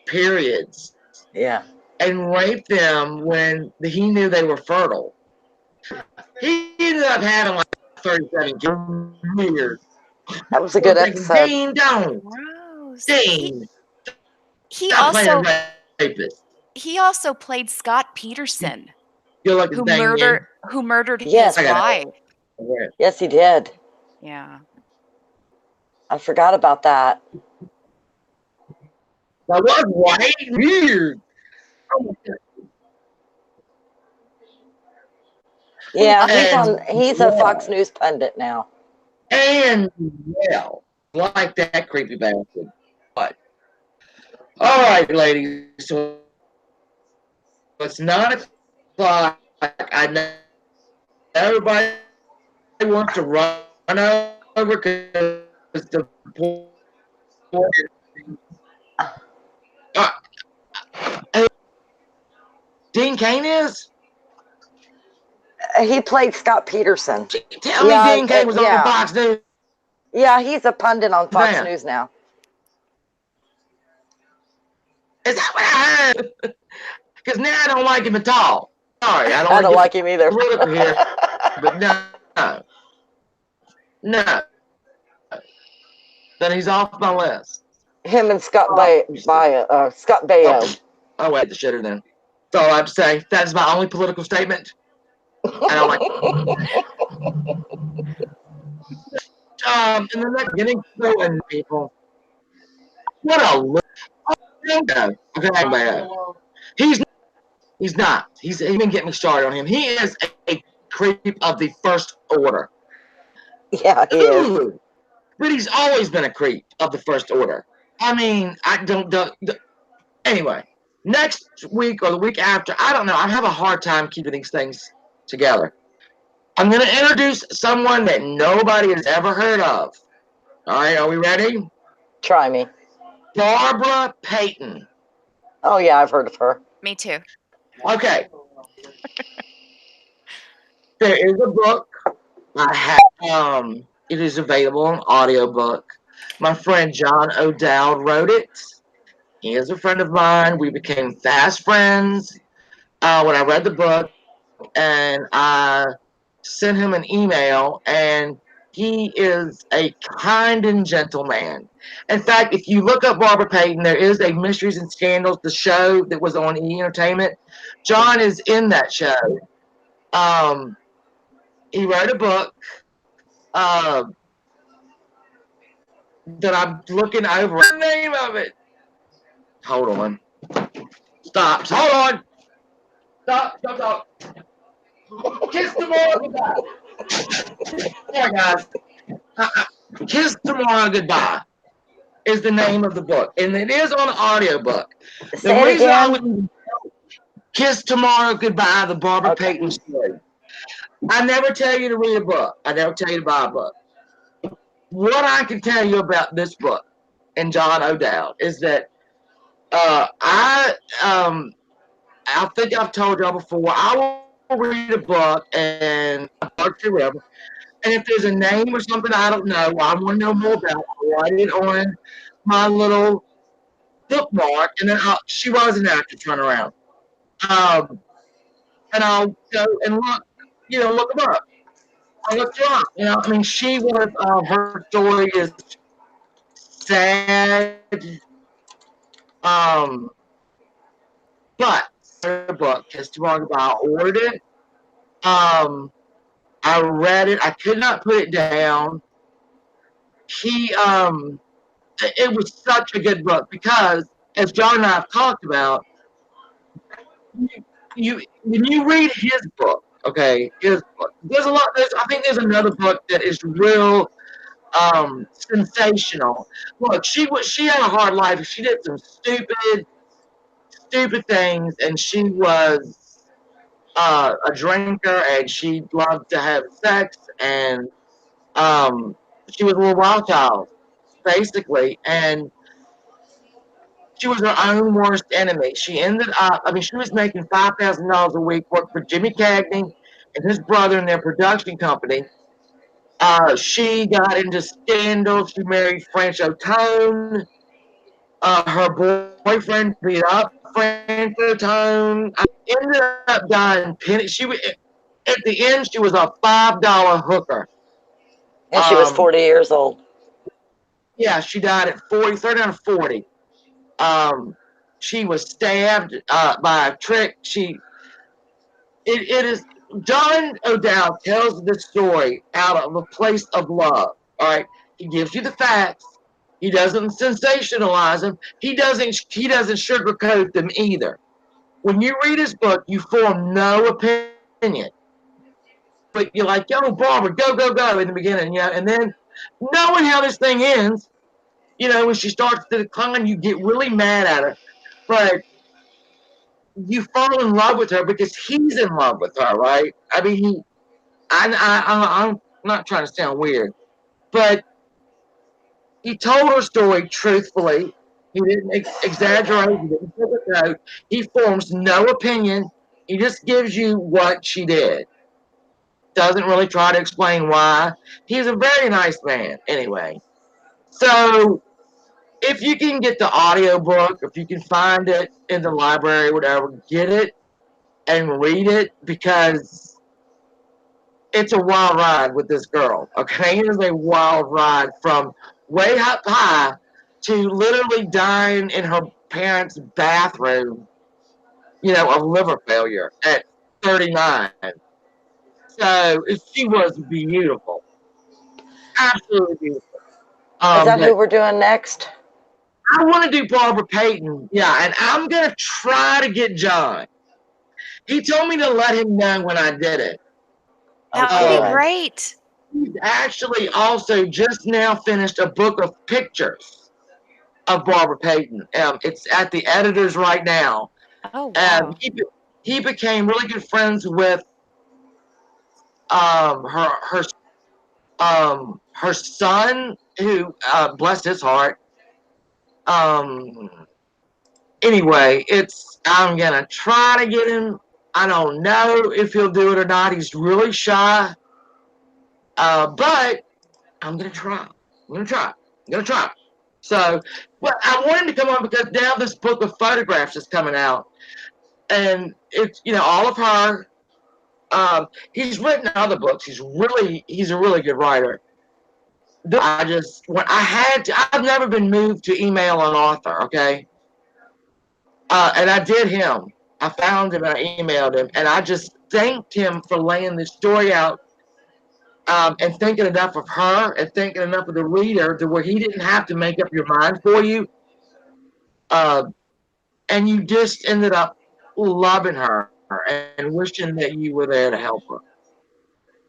periods yeah. and rape them when he knew they were fertile. He ended up having like 37 years. That was a I good was thinking, episode. Dean, don't. Gross. Dean, He stop playing also a rapist. he also played Scott Peterson, You're like who a dang murdered you. who murdered his I Yes, got wife. it. yes, he did. Yeah. I forgot about that. That was white. Weird. Yeah, And he's a Fox News pundit now. and well, like that creepy bastard. But all right, ladies. So it's 9 o'clock. I know everybody wants to run over because the uh, Dean Cain is. He played Scott Peterson. Tell me, Yeah, Dean Cain was on yeah, Fox News yeah. He's a pundit on Fox now. News now. Is that what I heard? Because now I don't like him at all. Sorry, I don't I want to don't get like him either. political here, but no, then he's off my list. Him and Scott Oh, Baio. oh wait, the shitter then. That's all I have to say. That is my only political statement. I don't like. And the next getting going people. What a look. Okay, he's he's not. He's even getting me started on him. He is a creep of the first order. Yeah, he is. Ooh, but he's always been a creep of the first order. I mean, I don't anyway, next week or the week after, I don't know. I have a hard time keeping these things together. I'm going to introduce someone that nobody has ever heard of. All right, are we ready? Try me. Barbara Payton. Oh yeah, I've heard of her. Me too. Okay, there is a book. I have. It is available on audiobook. My friend John O'Dowd wrote it. He is a friend of mine. We became fast friends when I read the book, and I sent him an email, and he is a kind and gentle man. In fact, if you look up Barbara Payton, there is a Mysteries and Scandals, the show that was on E! Entertainment. John is in that show. Um, he wrote a book uh, that I'm looking over. What's the name of it? Hold on. Stops. Hold on. Stop. Stop. Stop. Kiss tomorrow goodbye. Sorry, guys. Kiss tomorrow goodbye is the name of the book, and it is on an audiobook. The Say it reason I again. would Kiss Tomorrow Goodbye, the Barbara Okay. Payton story. I never tell you to read a book. I never tell you to buy a book. What I can tell you about this book and John O'Dowd is that um I think I've told y'all before. I will read a book and Berkshire River, and if there's a name or something I don't know, I want to know more about. I'll write it on my little bookmark, and then she was an actor. Turn around, um, and I'll go and look, look them up. I looked her up. I mean, she was. Her story is sad. Um, but her book, Kiss Tomorrow Goodbye, I ordered it. Um, I read it. I could not put it down. He, it was such a good book because, as John and I have talked about, you when you read his book, okay, his book. There's a lot. I think there's another book that is real sensational. Look, she had a hard life. She did some stupid things, and she was a drinker, and she loved to have sex, and um, she was a little wild child, basically, and she was her own worst enemy. She ended up, I mean, she was making $5,000 a week, worked for Jimmy Cagney and his brother in their production company. She got into scandals. She married Frank Otone. Her boyfriend beat up Frank Otone. Ended up dying penny. At the end, she was a $5 hooker. And she was Um, 40 years old. yeah, she died at 40, 39 or 40. Um, she was stabbed by a trick. It is John O'Dowd tells this story out of a place of love. All right, he gives you the facts. He doesn't sensationalize them. He doesn't sugarcoat them either. When you read his book, you form no opinion. But you're like, yo, Barbara, go in the beginning, and then knowing how this thing ends, when she starts to decline, you get really mad at her. But you fall in love with her because he's in love with her, right? I mean, I'm not trying to sound weird, but he told her story truthfully. He didn't exaggerate. He didn't sugarcoat. He forms no opinion. He just gives you what she did. Doesn't really try to explain why. He's a very nice man, anyway. So if you can get the audiobook, if you can find it in the library, whatever, get it and read it because it's a wild ride with this girl. Okay, it is a wild ride from way up high to literally dying in her parents' bathroom, of liver failure at 39. So she was beautiful, absolutely beautiful. Is that who But we're doing next? I want to do Barbara Payton, yeah, and I'm gonna try to get John. He told me to let him know when I did it. That would be Okay. Um, great. he's actually also just now finished a book of pictures of Barbara Payton. It's at the editors right now, Oh, and wow. he became really good friends with her her son, who bless his heart. Um, anyway, I'm gonna try to get him. I don't know if he'll do it or not. He's really shy, but I'm gonna try. I'm gonna try. I'm gonna try. So, but I wanted to come on because now this book of photographs is coming out, and it's all of her. He's written other books. He's a really good writer. I just when I had to, I've never been moved to email an author. Okay, and I did him. I found him and I emailed him, and I just thanked him for laying this story out and thinking enough of her and thinking enough of the reader to where he didn't have to make up your mind for you. Uh, and you just ended up loving her and wishing that you were there to help her.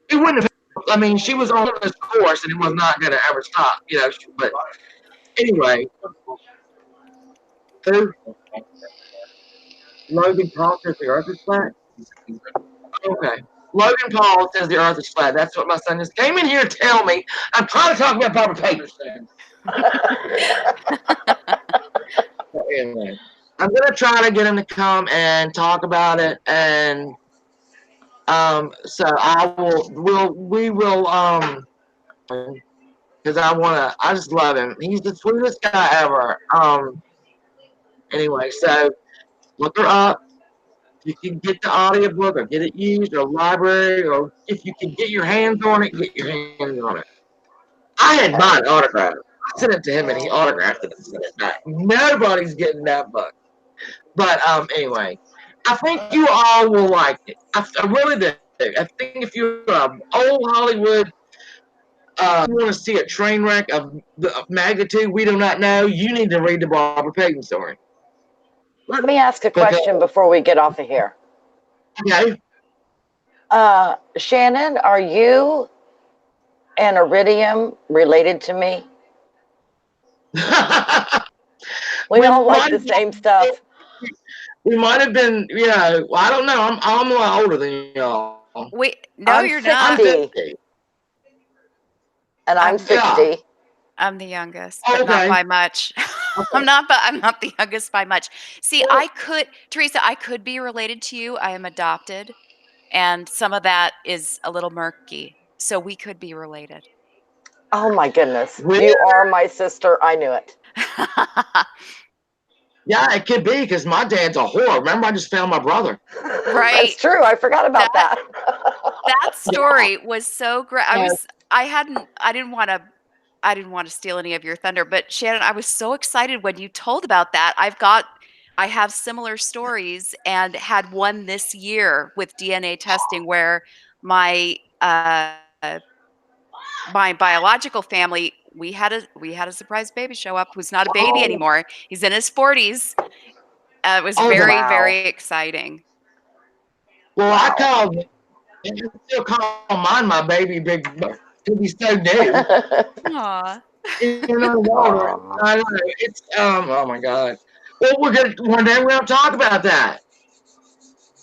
It wouldn't have. I mean, she was on this course, and it was not going to ever stop. But anyway, who Logan Paul says the Earth is flat. Okay. Logan Paul says the Earth is flat. That's what my son just came in here to tell me. I'm trying to talk about Barbara Payton. Anyway, I'm gonna try to get him to come and talk about it, and so we will because I just love him. He's the sweetest guy ever. Anyway, so look her up. If you can get the audiobook or get it used or library, or if you can get your hands on it, get your hands on it. I had mine autographed. I sent it to him and he autographed it and sent it back. Nobody's getting that book. But anyway, I think you all will like it. I really do. I think if you're old Hollywood, you want to see a train wreck of the magnitude we do not know, you need to read the Barbara Payton story. Let me ask a Because, question before we get off of here. okay. Shannon, are you and Iridium related to me? We all like the same stuff. We might have been, I don't know. I'm a lot older than y'all. Wait, no, I'm you're I'm not. 60 50. and I'm I'm Yeah. 60. I'm the youngest, but not Okay. by much. Okay. I'm not the youngest by much. See, Well, Teresa, I could be related to you. I am adopted, and some of that is a little murky. So we could be related. Oh my goodness. well, You are my sister. I knew it. yeah, it could be because my dad's a whore. Remember, I just found my brother. Right. That's true. I forgot about That that. that Yeah. story was so great. I didn't want to steal any of your thunder, but Shannon, I was so excited when you told about that. I have similar stories and had one this year with DNA testing where my my biological family, we had a surprise baby show up who's not a baby Oh, anymore. He's in his 40s. It was oh, very, Wow. very exciting. well, I Wow. call, I still call mine my baby big brother because he's so new. Aw. Water. Aw. I know. It's oh my god. Well, one day we're gonna talk about that.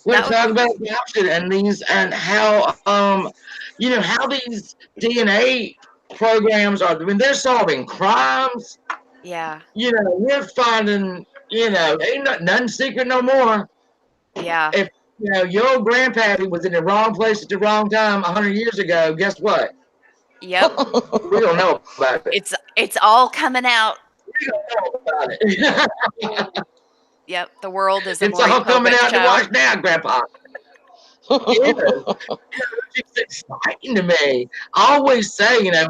We're That gonna would talk be about adoption and these and how how these DNA programs are. I mean, they're solving crimes. yeah. We're finding. Ain't nothing secret no more. Yeah. If your old grandpappy was in the wrong place at the wrong time 100 years ago, guess what? Yep. We don't know about it. It's all coming out. We don't know about it. Yep. The world is a It's Maury all coming Povich out to show. watch now, Grandpa. It is. It's exciting to me. I always say, that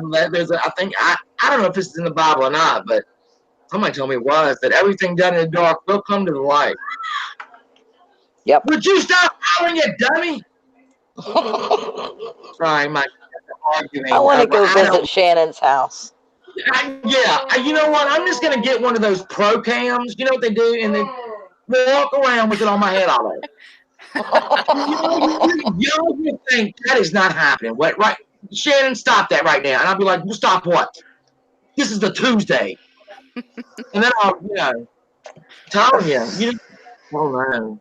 I think I don't know if this is in the Bible or not, but somebody told me it was that everything done in the dark will come to the light. Yep. Would you stop hollering, you dummy? Sorry, my I arguing want to over. go I don't. visit Shannon's house. Yeah, you know what? I'm just gonna get one of those pro cams. You know what they do, and they walk around with it on my head all day. You think that is not happening. What, right? Shannon, stop that right now. And I'll be like, well, stop what? This is the Tuesday. And then I'll, telling oh man.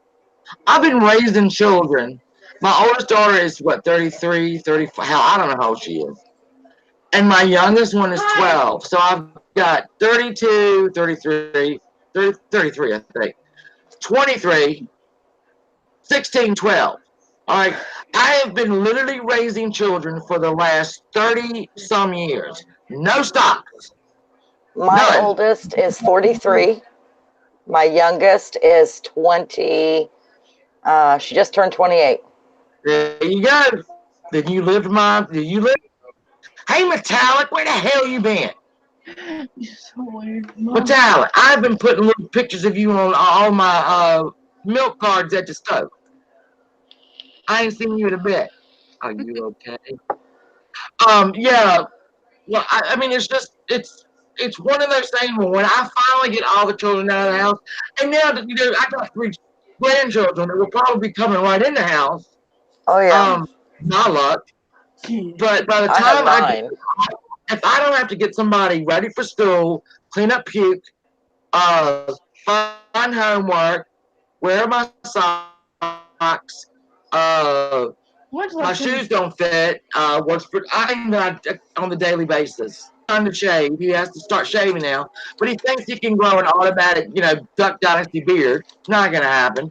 I've been raising children. My oldest daughter is what, 33, 34. Hell, I don't know how old she is. And my youngest one is 12. So I've got 32, 33, 33, I think. 23, 16, 12. All right. I have been literally raising children for the last 30 some years. No stops. My None. oldest is 43. My youngest is 20. She just turned 28. There you go. Did you live? Hey, Metallic, where the hell you been? Metallic, I've been putting little pictures of you on all my milk cards at the stove. I ain't seen you in a bit. Are you okay? Yeah. Well, I mean, it's just, it's one of those things where when I finally get all the children out of the house, and now that I got 3 grandchildren that will probably be coming right in the house. Oh yeah, My luck. But by the I have time I get, nine. if I don't have to get somebody ready for school, clean up puke, uh, find homework, wear my socks, uh, my shoes don't fit. I mean, on the daily basis. Time to shave. He has to start shaving now, but he thinks he can grow an automatic, Duck Dynasty beard. Not gonna happen.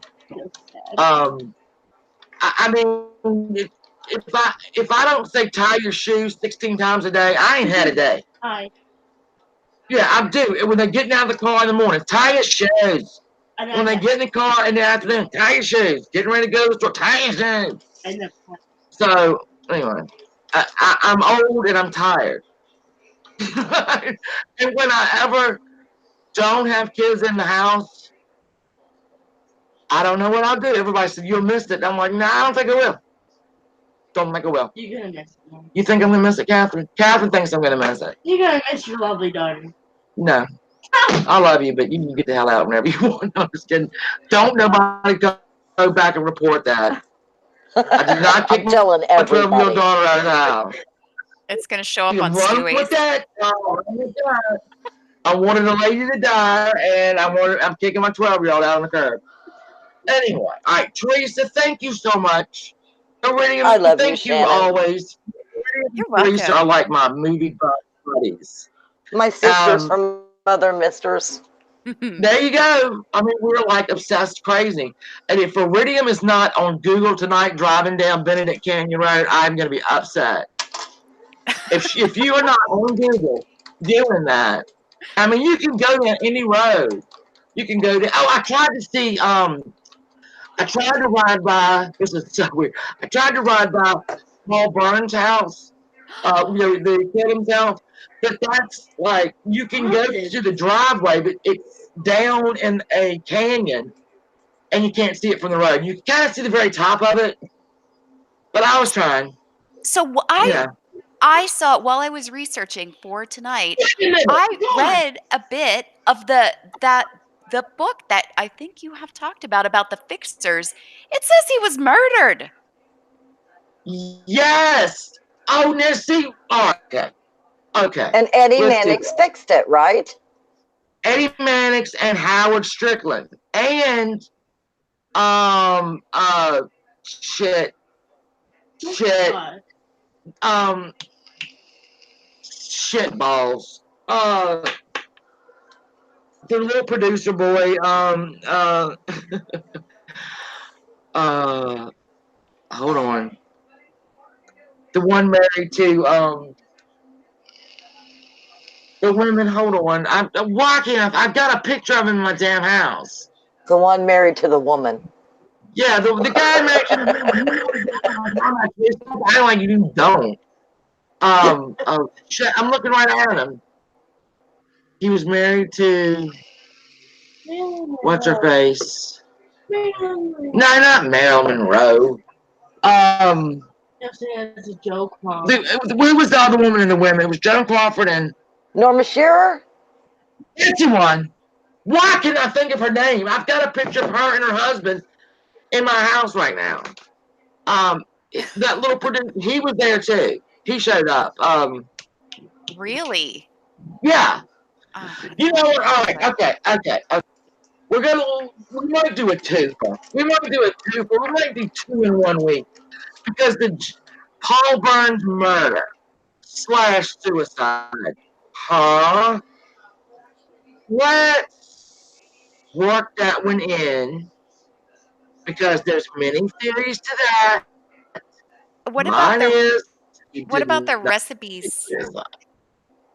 Um, I mean, if I don't say tie your shoes 16 times a day, I ain't had a day. Yeah, I do. When they're getting out of the car in the morning, tie your shoes. When they get in the car in the afternoon, tie your shoes. Getting ready to go to the store, tie your shoes. So anyway, I'm old and I'm tired. And when I ever don't have kids in the house, I don't know what I'll do. Everybody said you'll miss it. I'm like, nah, I don't think I will. Don't think I will. You're gonna miss it. You think I'm gonna miss it, Catherine? Catherine thinks I'm gonna miss it. You're gonna miss your lovely daughter. No, I love you, but you can get the hell out whenever you want. No, I'm just kidding. Don't nobody go back and report that. I did not kick I'm my telling 12-year-old everybody. daughter out of the house. It's gonna show up You on run with Stewie's. that. Run with that. I wanted a lady to die, and I'm kicking my 12-year-old out on the curb. Anyway, all right, Teresa, thank you so much. I Iridium, love you, thank you Shannon. always. You're Teresa are welcome. like my movie buddies. My sisters Um, from Mother Misters. there you go. I mean, we're like obsessed crazy. And if Iridium is not on Google tonight driving down Benedict Canyon Road, I'm going to be upset. If you are not on Google doing that, I mean, you can go down any road. You can go to. Oh, I tried to see. I tried to ride by. This is so weird. I tried to ride by Paul Burns' house. The kid himself. But that's like you can go to the driveway, but it's down in a canyon, and you can't see it from the road. You can kind of see the very top of it. But I was trying. So Yeah. I saw while I was researching for tonight, Wait a minute. I God. read a bit of the book that I think you have talked about the fixers. It says he was murdered. Yes. Oh, now see. Oh, okay. Okay. And Eddie Let's do Mannix that. fixed it, right? Eddie Mannix and Howard Strickland. And shit. Shit. Um shit balls. The little producer boy, uh hold on. The one married to the women, hold on. I'm walking. I've got a picture of him in my damn house. The one married to the woman. Yeah, the guy married to the woman. I like you don't. Shit, I'm looking right at him. He was married to what's her face? No, not Marilyn Monroe. It's a joke, Mom. Who was the other woman in the women? It was Joan Crawford and Norma Shearer? that's one. Why can I think of her name? I've got a picture of her and her husband in my house right now. Um, that little producer, he was there too. He showed up. Really? Yeah. I You know don't what? All right. remember. Okay. We might do a twofer. We might do 2 in 1 week because the Paul Burns murder / suicide. Huh? Let's work that one in because there's many theories to that. What Mine about is he did what about not the commit recipes? suicide.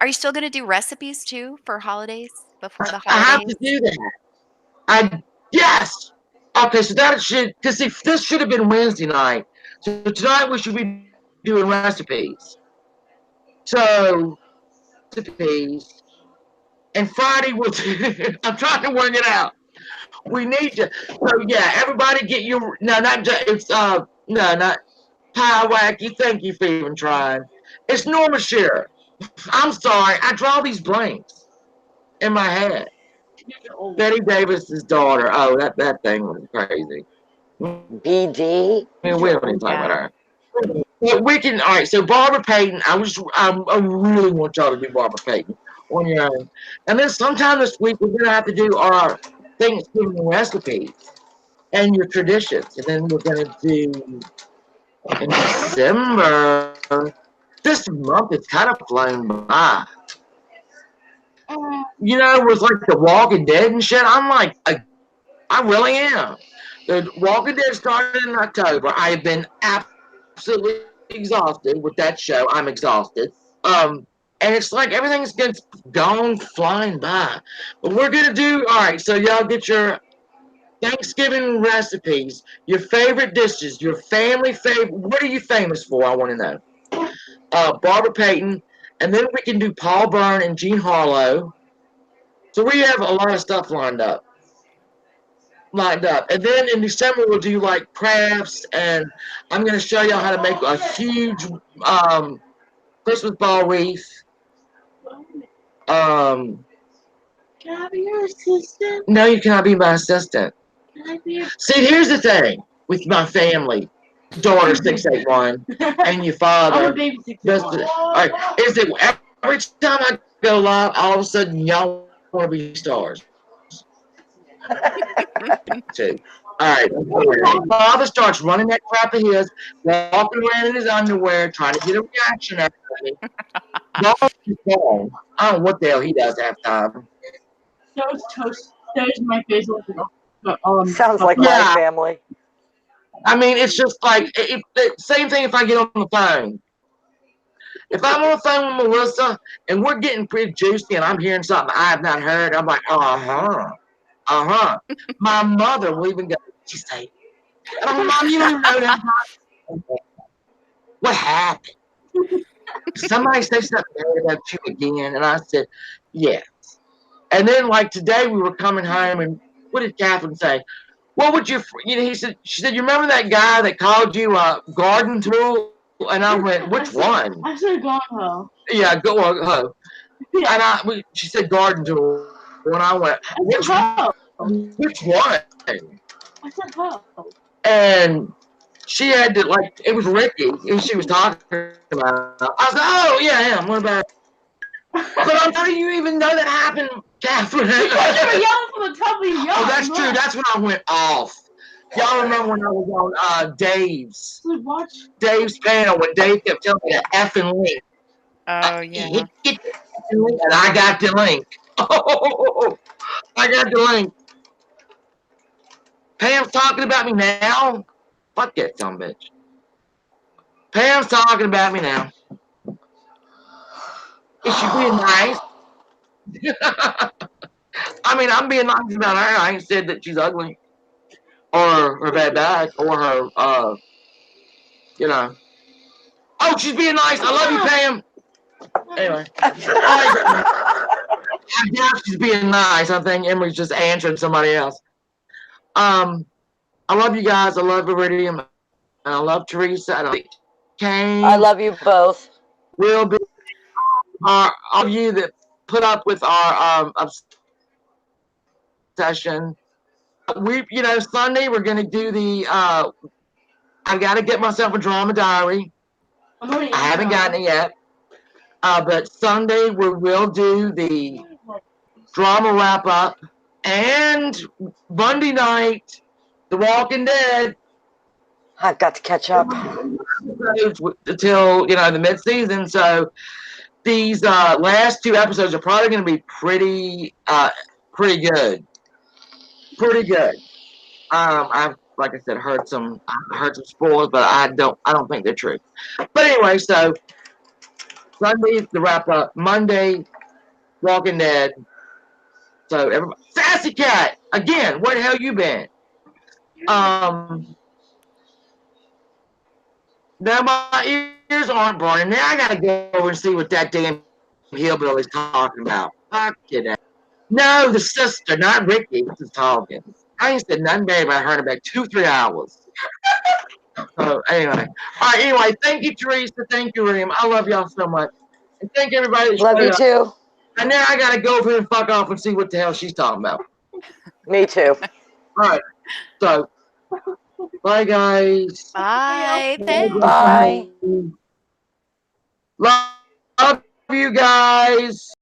Are you still gonna do recipes too for holidays? Before the I have holidays? to do that. I Yes. Okay, so that should because this should have been Wednesday night. So tonight we should be doing recipes. So recipes, and Friday we'll. I'm trying to work it out. We need to. So yeah, everybody get your no, not just it's no, not Pie Wacky. Thank you for even trying. It's Norma Shearer. I'm sorry, I draw these blanks. in my head. You're old. Betty Davis's daughter. Oh, that thing was crazy. I mean, we don't even talk BD. about her. Yeah. But we can. All right. So Barbara Payton. I really want y'all to do Barbara Payton on your own. And then sometime this week we're gonna have to do our Thanksgiving recipes and your traditions, and then we're gonna do in December. This month is kind of flown by. You know, with like the Walking Dead and shit. I'm like, I really am. The Walking Dead started in October. I have been absolutely exhausted with that show. I'm exhausted. And it's like everything's gone flying by. But we're gonna do all right. So y'all get your Thanksgiving recipes, your favorite dishes, your family favorite. What are you famous for? I want to know. Barbara Payton, and then we can do Paul Byrne and Jean Harlow. So we have a lot of stuff lined up. And then in December we'll do like crafts, and I'm going to show y'all how to make a huge um, Christmas ball wreath. Um, Can I be your assistant? no, you cannot be my assistant. Can I be your See, here's the thing with my family, daughter 681, and your father. I'm a baby 61. All right, is that every time I go live, all of a sudden y'all want to be stars? Too. All right. Father starts running that crap of his, walking around in his underwear, trying to get a reaction out of me. Y'all keep going. I don't know what the hell he does half time. Toast, toast. There's my face looking Sounds like my Yeah, family. I mean, it's just like same thing if I get on the phone. If I'm on the phone with Melissa and we're getting pretty juicy and I'm hearing something I have not heard, I'm like, uh-huh. My mother will even go, she say, oh, Mom, you don't even know that. What happened? Somebody say something bad about you again. And I said, yeah. And then like today we were coming home and what did Catherine say? What would she said, you remember that guy that called you a garden tool? And I went, which one? I said gone ho. Yeah, go on. Yeah. And she said garden tool. And I went, I said ho. which one? I said ho. And she had to like it was Ricky who she was talking about. I was like, oh yeah, him. What about? But I'm telling you, you even know that happened, Catherine. Because you were yelling from the top of your yard. Oh, that's true. That's when I went off. Y'all remember when I was on Dave's Watch. panel when Dave kept telling me to effing link. Oh yeah. Get the effing link, and I got the link. Oh, I got the link. Pam's talking about me now. Fuck that dumb bitch. Pam's talking about me now. Is she being nice? I mean, I'm being nice about her. I ain't said that she's ugly or her bad back or her, you know. Oh, she's being nice. I love you, Pam. Anyway, I doubt she's being nice. I think Emery's just answering somebody else. I love you guys. I love Iridium. And I love Teresa. And I love I Kane. love you both. Will be all of you that put up with our obsession. Sunday we're gonna do the. I gotta get myself a drama diary. I haven't gotten it yet. But Sunday we will do the drama wrap up, and Monday night, The Walking Dead. I've got to catch up. Until the mid season. So these last two episodes are probably going to be pretty good. Pretty good. I've like I said I heard some spoilers, but I don't think they're true. But anyway, so Sunday the wrap up, Monday Walking Dead. So everybody, Sassy Cat again. Where the hell you been? Um, now my ears aren't burning. Now I gotta go over and see what that damn hillbilly's talking about. Fuck you, that. No, the sister, not Ricky, was talking. I ain't said nothing bad about her in about 2-3 hours. So anyway, all right. Anyway, thank you, Teresa. Thank you, William. I love y'all so much, and thank everybody that Love showed you up. too. And now I gotta go over and fuck off and see what the hell she's talking about. Me too. All right. So, bye, guys. Bye. Thanks. Bye. Love you guys.